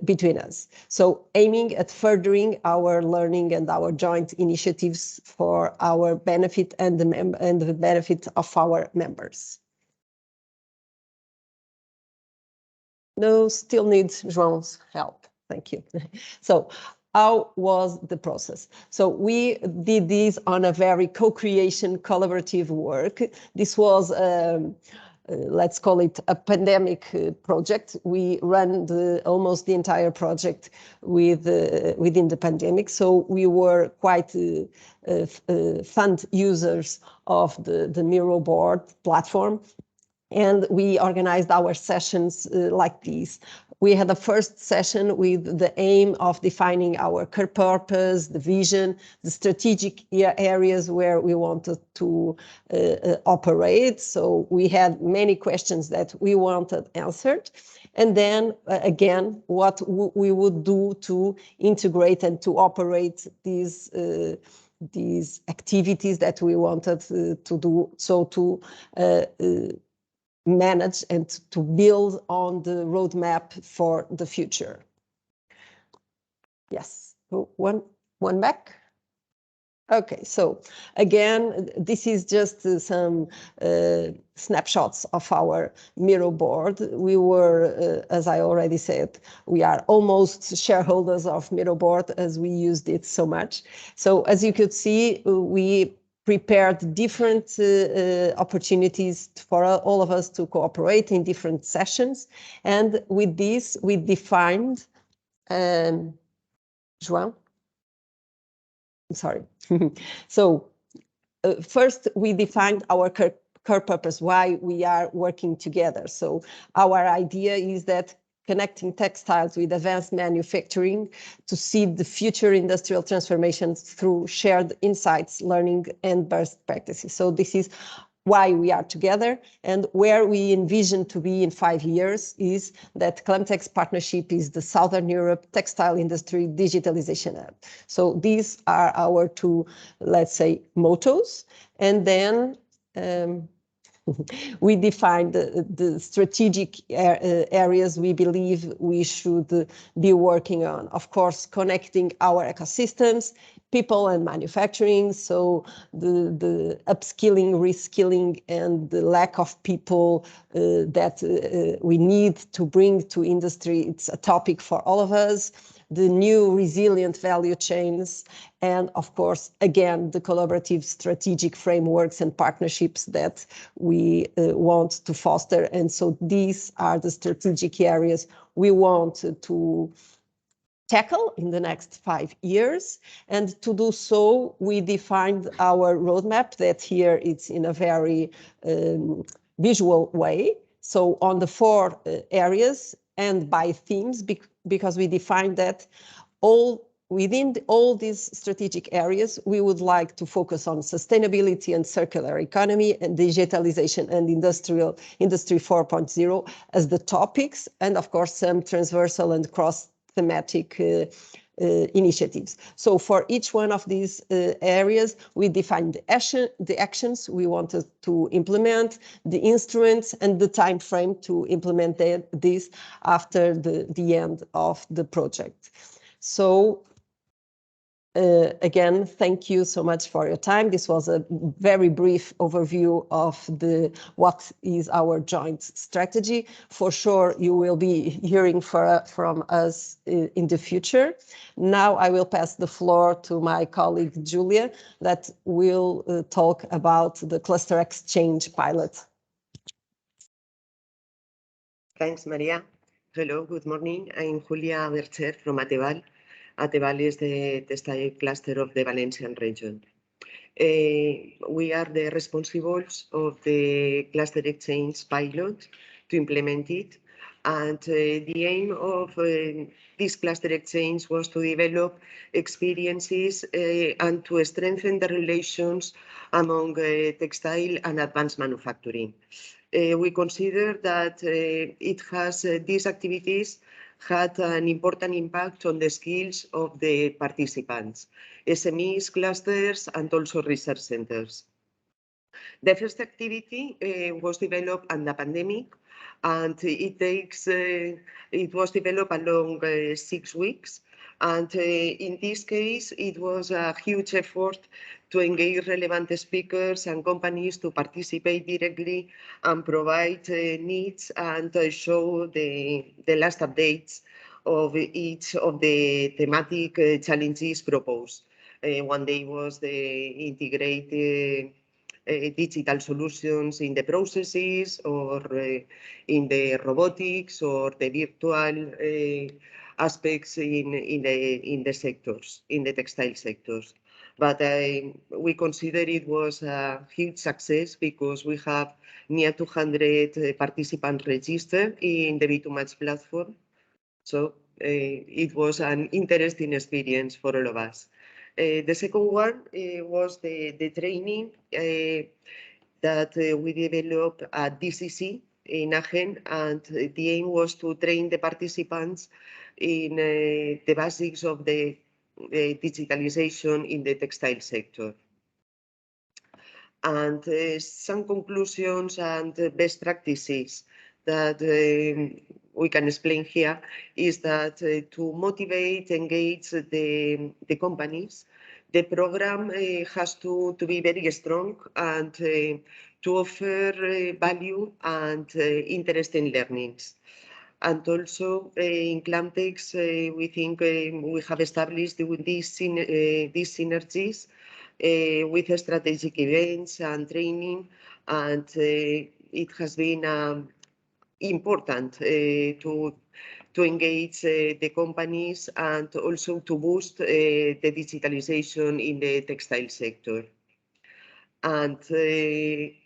between us. So aiming at furthering our learning and our joint initiatives for our benefit and the benefit of our members. No, still needs João's help. Thank you. So how was the process? So we did this on a very co-creation, collaborative work. This was, let's call it a pandemic project. We ran almost the entire project within the pandemic. So we were quite fund users of the Miro board platform. And we organized our sessions like this. We had a first session with the aim of defining our core purpose, the vision, the strategic areas where we wanted to operate. So we had many questions that we wanted answered. And then again, what we would do to integrate and to operate these activities that we wanted to do. So to manage and to build on the roadmap for the future. Yes, one back. Okay, so again, this is just some snapshots of our Miro board. We were, as I already said, we are almost shareholders of Miro board as we used it so much. So as you could see, we prepared different opportunities for all of us to cooperate in different sessions. And with this, we defined, João? I'm sorry. So first, we defined our core purpose, why we are working together. So our idea is that connecting textiles with advanced manufacturing to see the future industrial transformations through shared insights, learning, and best practices. So this is why we are together, and where we envision to be in 5 years is that CLAMTEX partnership is the Southern Europe textile industry digitalization hub. So these are our two, let's say, mottos. And then we defined the strategic areas we believe we should be working on. Of course, connecting our ecosystems, people and manufacturing. So the upskilling, reskilling, and the lack of people that we need to bring to industry, it's a topic for all of us. The new resilient value chains, and of course, again, the collaborative strategic frameworks and partnerships that we want to foster. And so these are the strategic areas we want to tackle in the next 5 years. And to do so, we defined our roadmap that here it's in a very visual way. So on the 4 areas and by themes, because we defined that within all these strategic areas, we would like to focus on sustainability and circular economy and digitalization and industry 4.0 as the topics, and of course some transversal and cross-thematic initiatives. So for each one of these areas, we defined the actions we wanted to implement, the instruments, and the time frame to implement this after the end of the project. So Again, thank you so much for your time. This was a very brief overview of what is our joint strategy. For sure, you will be hearing from us in the future. Now I will pass the floor to my colleague Julia, that will talk about the cluster exchange pilot. Thanks, Maria. Hello, good morning. I'm Julia Bercher from Ateval. Ateval is the textile cluster of the Valencian region. We are the responsibles of the cluster exchange pilot to implement it. And the aim of this cluster exchange was to develop experiences and to strengthen the relations among textile and advanced manufacturing. We consider that these activities had an important impact on the skills of the participants, SMEs, clusters, and also research centers. The first activity was developed under the pandemic, and it was developed along 6 weeks. And in this case, it was a huge effort to engage relevant speakers and companies to participate directly and provide needs and show the last updates of each of the thematic challenges proposed. One day was the integrated digital solutions in the processes or in the robotics or the virtual aspects in the sectors, in the textile sectors. But we consider it was a huge success because we have near 200 participants registered in the B2Match platform. So it was an interesting experience for all of us. The second one was the training that we developed at DCC in Aachen, and the aim was to train the participants in the basics of the digitalization in the textile sector. And some conclusions and best practices that we can explain here is that to motivate, engage the companies, the program has to be very strong and to offer value and interesting learnings. And also in CLAMTEX, we think we have established these synergies with strategic events and training, and it has been important to engage the companies and also to boost the digitalization in the textile sector. And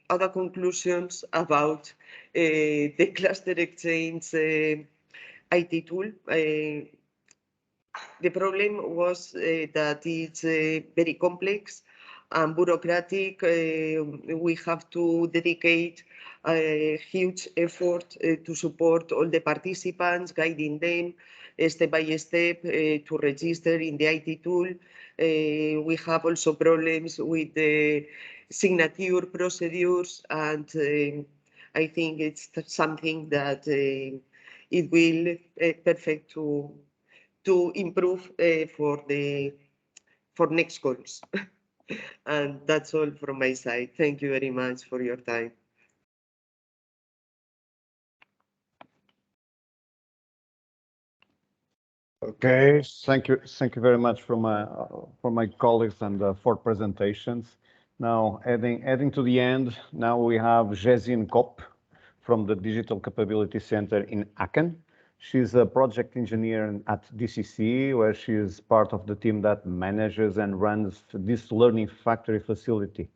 other conclusions about the cluster exchange IT tool. The problem was that it's very complex and bureaucratic. We have to dedicate a huge effort to support all the participants, guiding them step by step to register in the IT tool. We have also problems with the signature procedures, and I think it's something that it will perfect to improve for next calls. And that's all from my side. Thank you very much for your time. Okay, thank you very much for my colleagues and for presentations. Now, adding to the end, now we have Gesine Kopp from the Digital Capability Center in Aachen. She's a project engineer at DCC, where she is part of the team that manages and runs this learning factory facility.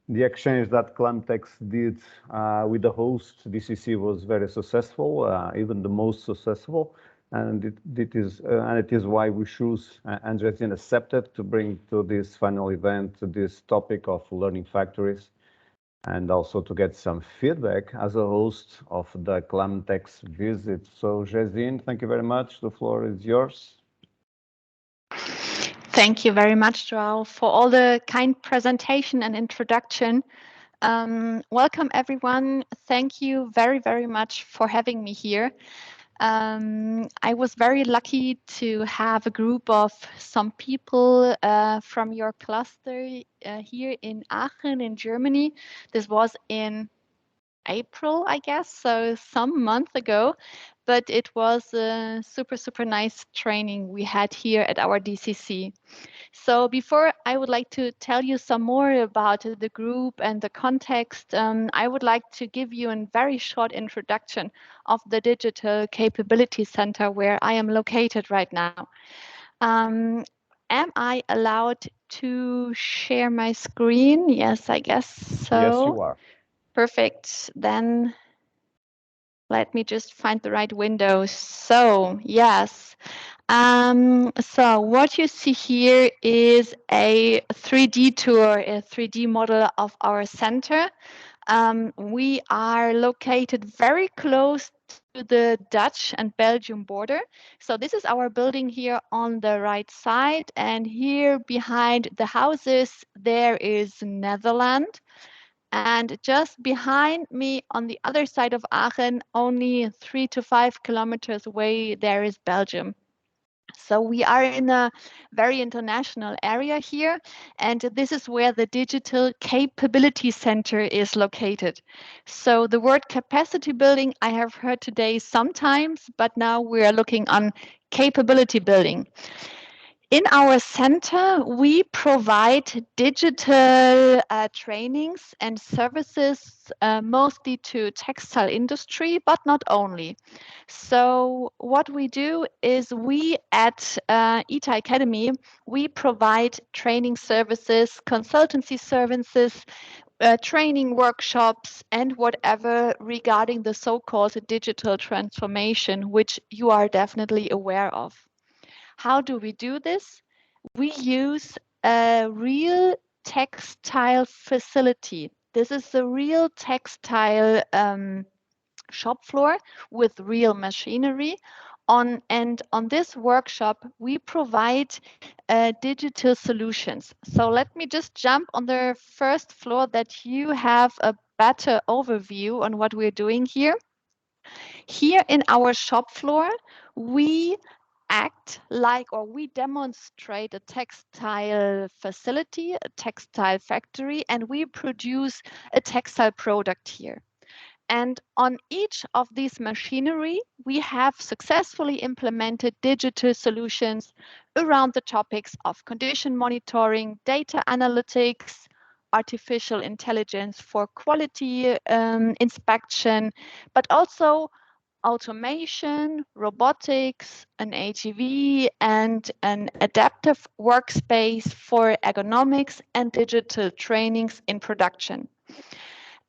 The exchange that CLAMTEX did with the host DCC was very successful, even the most successful. And it is why we choose and Gesine accepted to bring to this final event this topic of learning factories, and also to get some feedback as a host of the CLAMTEX visit. So Gesine, thank you very much. The floor is yours. Thank you very much, Joao, for all the kind presentation and introduction. Welcome, everyone. Thank you very, very much for having me here. I was very lucky to have a group of some people from your cluster here in Aachen in Germany. This was in April, I guess, so some month ago, but it was a super, super nice training we had here at our DCC. So before I would like to tell you some more about the group and the context, I would like to give you a very short introduction of the Digital Capability Center where I am located right now. Am I allowed to share my screen? Yes, I guess so. Yes, you are. Perfect. Then let me just find the right window. So yes. So what you see here is a 3D tour, a 3D model of our center. We are located very close to the Dutch and Belgium border. So this is our building here on the right side. And here behind the houses, there is Netherlands. And just behind me on the other side of Aachen, only 3 to 5 kilometers away, there is Belgium. So we are in a very international area here, and this is where the Digital Capability Center is located. So the word capacity building I have heard today sometimes, but now we are looking on capability building. In our center, we provide digital trainings and services mostly to textile industry, but not only. So what we do is we at ETA Academy, we provide training services, consultancy services, training workshops, and whatever regarding the so-called digital transformation, which you are definitely aware of. How do we do this? We use a real textile facility. This is a real textile shop floor with real machinery. And on this workshop, we provide digital solutions. So let me just jump on the first floor that you have a better overview on what we're doing here. Here in our shop floor, we act like, or we demonstrate a textile facility, a textile factory, and we produce a textile product here. And on each of these machinery, we have successfully implemented digital solutions around the topics of condition monitoring, data analytics, artificial intelligence for quality inspection, but also automation, robotics, an AGV, and an adaptive workspace for ergonomics and digital trainings in production.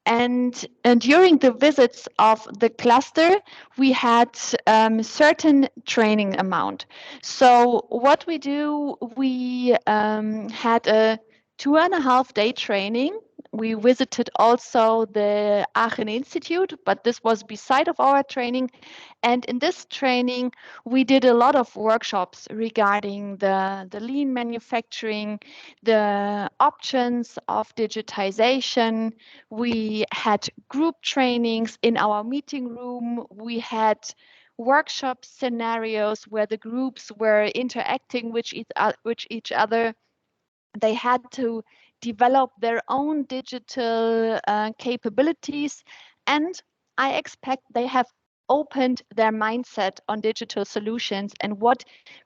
And during the visits of the cluster, we had certain training amount. So what we do, we had a 2.5 day training. We visited also the Aachen Institute, but this was beside of our training. And in this training, we did a lot of workshops regarding the lean manufacturing, the options of digitization. We had group trainings in our meeting room. We had workshop scenarios where the groups were interacting with each other. They had to develop their own digital capabilities, and I expect they have opened their mindset on digital solutions and what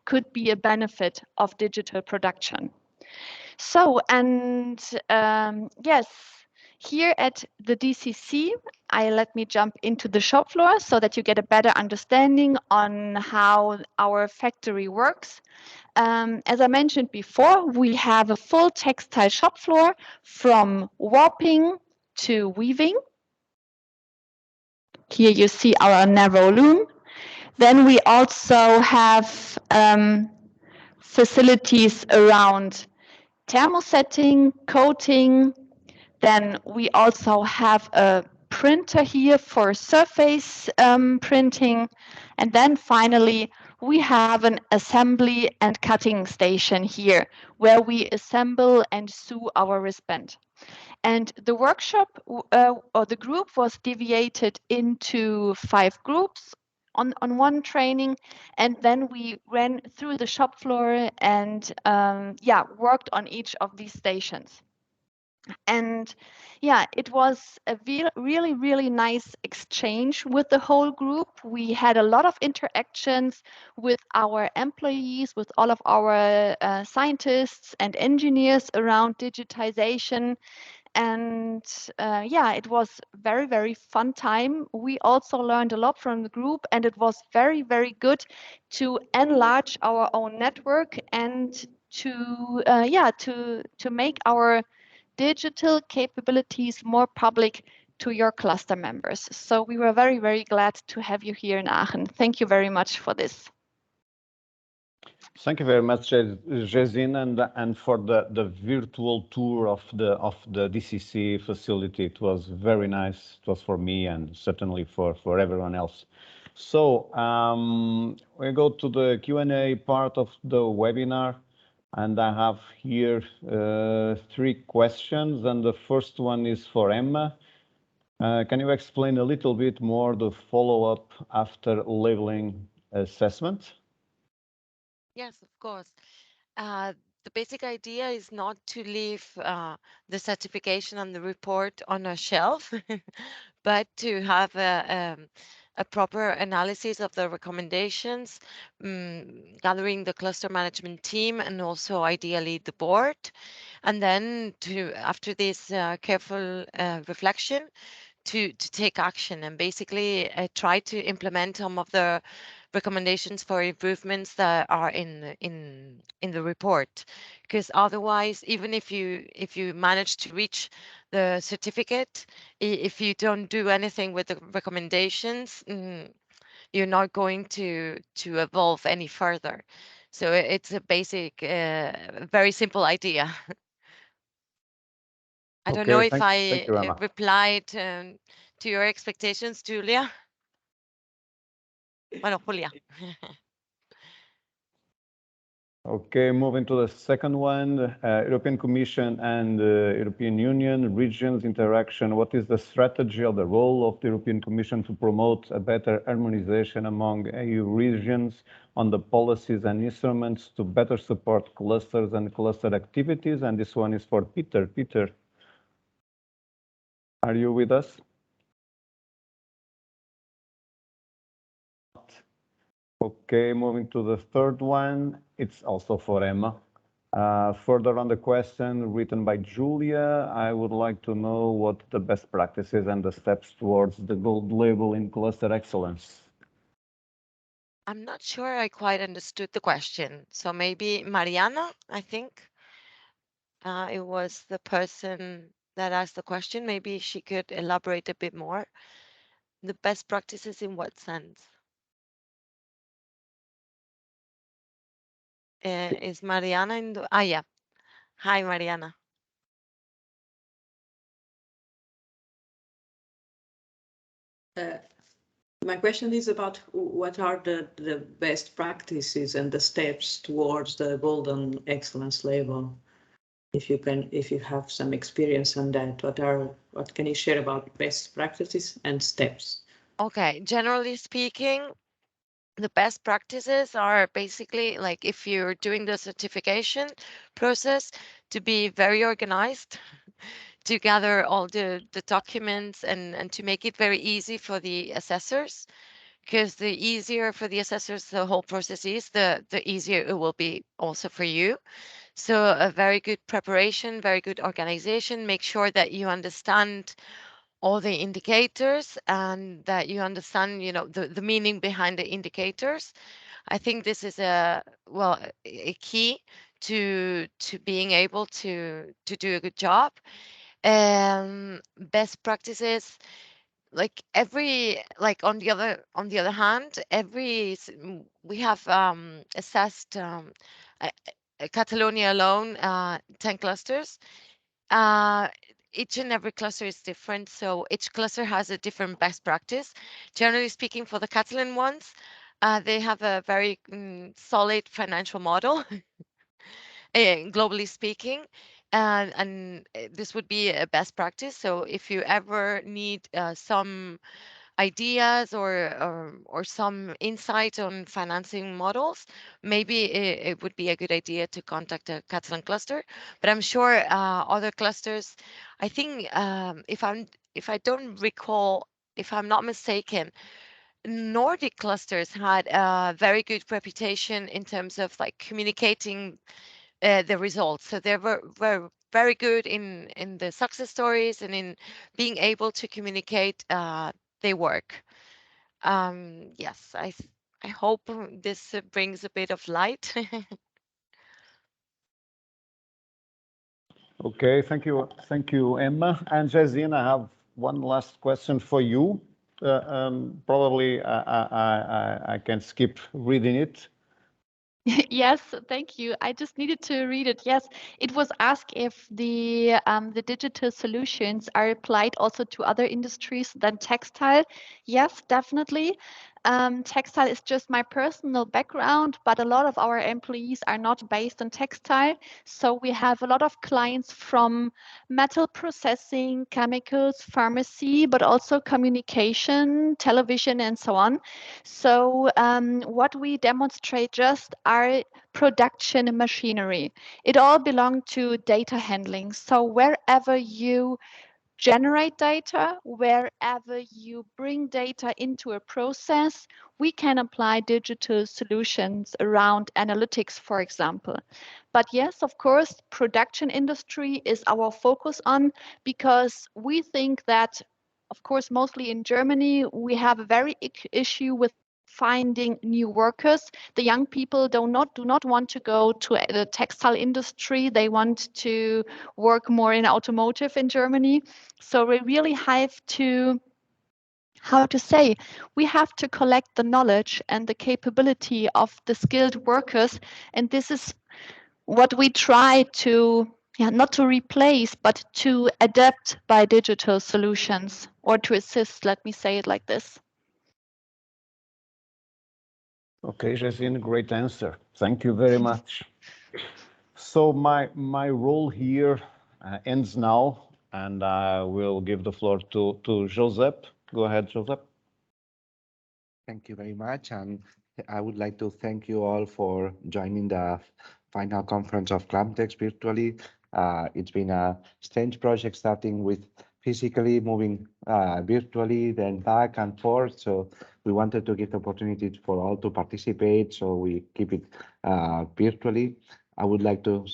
could be a benefit of digital production. So, and yes, here at the DCC, let me jump into the shop floor so that you get a better understanding on how our factory works. As I mentioned before, we have a full textile shop floor from warping to weaving. Here you see our narrow loom. Then we also have facilities around thermosetting, coating. Then we also have a printer here for surface printing. And then finally, we have an assembly and cutting station here where we assemble and sew our wristband. And the workshop or the group was deviated into 5 groups. on one training, and then we ran through the shop floor and yeah, worked on each of these stations. And yeah, it was a really, really nice exchange with the whole group. We had a lot of interactions with our employees, with all of our scientists and engineers around digitization. And yeah, it was very, very fun time. We also learned a lot from the group, and it was very, very good to enlarge our own network and to yeah, to make our digital capabilities more public to your cluster members. So we were very, very glad to have you here in Aachen. Thank you very much for this. Thank you very much, Jezin, and for the virtual tour of the DCC facility. It was very nice. It was for me and certainly for everyone else. So we go to the Q&A part of the webinar, and I have here 3 questions, and the first one is for Emma. Can you explain a little bit more the follow-up after labeling assessment? Yes, of course. The basic idea is not to leave the certification and the report on a shelf, but to have a proper analysis of the recommendations, gathering the cluster management team and also ideally the board. And then after this careful reflection, to take action and basically try to implement some of the recommendations for improvements that are in the report, because otherwise, even if you manage to reach the certificate, if you don't do anything with the recommendations, you're not going to evolve any further. So it's a basic very simple idea. I don't know if thank you, Emma. replied to your expectations, Julia. Bueno, Julia. Okay, moving to the second one, European Commission and European Union regions interaction. What is the strategy or the role of the European Commission to promote a better harmonization among EU regions on the policies and instruments to better support clusters and cluster activities? And this one is for Peter. Peter, are you with us? Okay, moving to the third one. It's also for Emma. Further on the question written by Julia, I would like to know what the best practices and the steps towards the gold label in cluster excellence. I'm not sure I quite understood the question. So maybe Mariana, I think it was the person that asked the question. Maybe she could elaborate a bit more. The best practices in what sense? Is Mariana in the... Ah, yeah. Hi, Mariana. My question is about what are the best practices and the steps towards the golden excellence label. If you have some experience on that, what can you share about best practices and steps? Okay, generally speaking, the best practices are basically like if you're doing the certification process, to be very organized, to gather all the documents and to make it very easy for the assessors, because the easier for the assessors the whole process is, the easier it will be also for you. So a very good preparation, very good organization, make sure that you understand all the indicators and that you understand, the meaning behind the indicators. I think this is a key to being able to do a good job. Best practices, on the other hand, we have assessed Catalonia alone 10 clusters. Each and every cluster is different, so each cluster has a different best practice. Generally speaking, for the Catalan ones, they have a very solid financial model, globally speaking, and this would be a best practice. So if you ever need some ideas or some insight on financing models, maybe it would be a good idea to contact a Catalan cluster. But I'm sure other clusters, I think if I don't recall, if I'm not mistaken, Nordic clusters had a very good reputation in terms of like communicating the results. So they were very good in the success stories and in being able to communicate their work. Yes, I hope this brings a bit of light. Okay, thank you, Emma. And Jazine, I have one last question for you. Probably I can skip reading it. Yes, thank you. I just needed to read it. Yes, it was asked if the digital solutions are applied also to other industries than textile. Yes, definitely. Textile is just my personal background, but a lot of our employees are not based on textile. So we have a lot of clients from metal processing, chemicals, pharmacy, but also communication, television, and so on. So what we demonstrate just are production machinery. It all belongs to data handling. So wherever you generate data, wherever you bring data into a process, we can apply digital solutions around analytics, for example. But yes, of course, production industry is our focus on, because we think that, of course, mostly in Germany, we have a very issue with finding new workers. The young people do not want to go to the textile industry. They want to work more in automotive in Germany. So we really have to, how to say, we have to collect the knowledge and the capability of the skilled workers. And this is what we try to, not to replace, but to adapt by digital solutions, or to assist, let me say it like this. Okay, Jazine, great answer. Thank you very much. So my role here ends now, and I will give the floor to Josep. Go ahead, Josep. Thank you very much. And I would like to thank you all for joining the final conference of CLAMTEX virtually. It's been a strange project, starting with physically moving virtually, then back and forth. So we wanted to give the opportunity for all to participate, so we keep it virtually. I would like to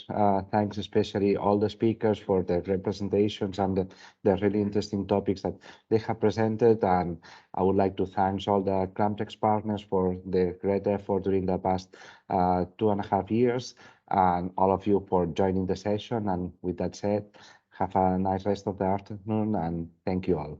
thank especially all the speakers for their representations and the really interesting topics that they have presented. And I would like to thank all the CLAMTEX partners for their great effort during the past 2.5 years, and all of you for joining the session. And with that said, have a nice rest of the afternoon, and thank you all.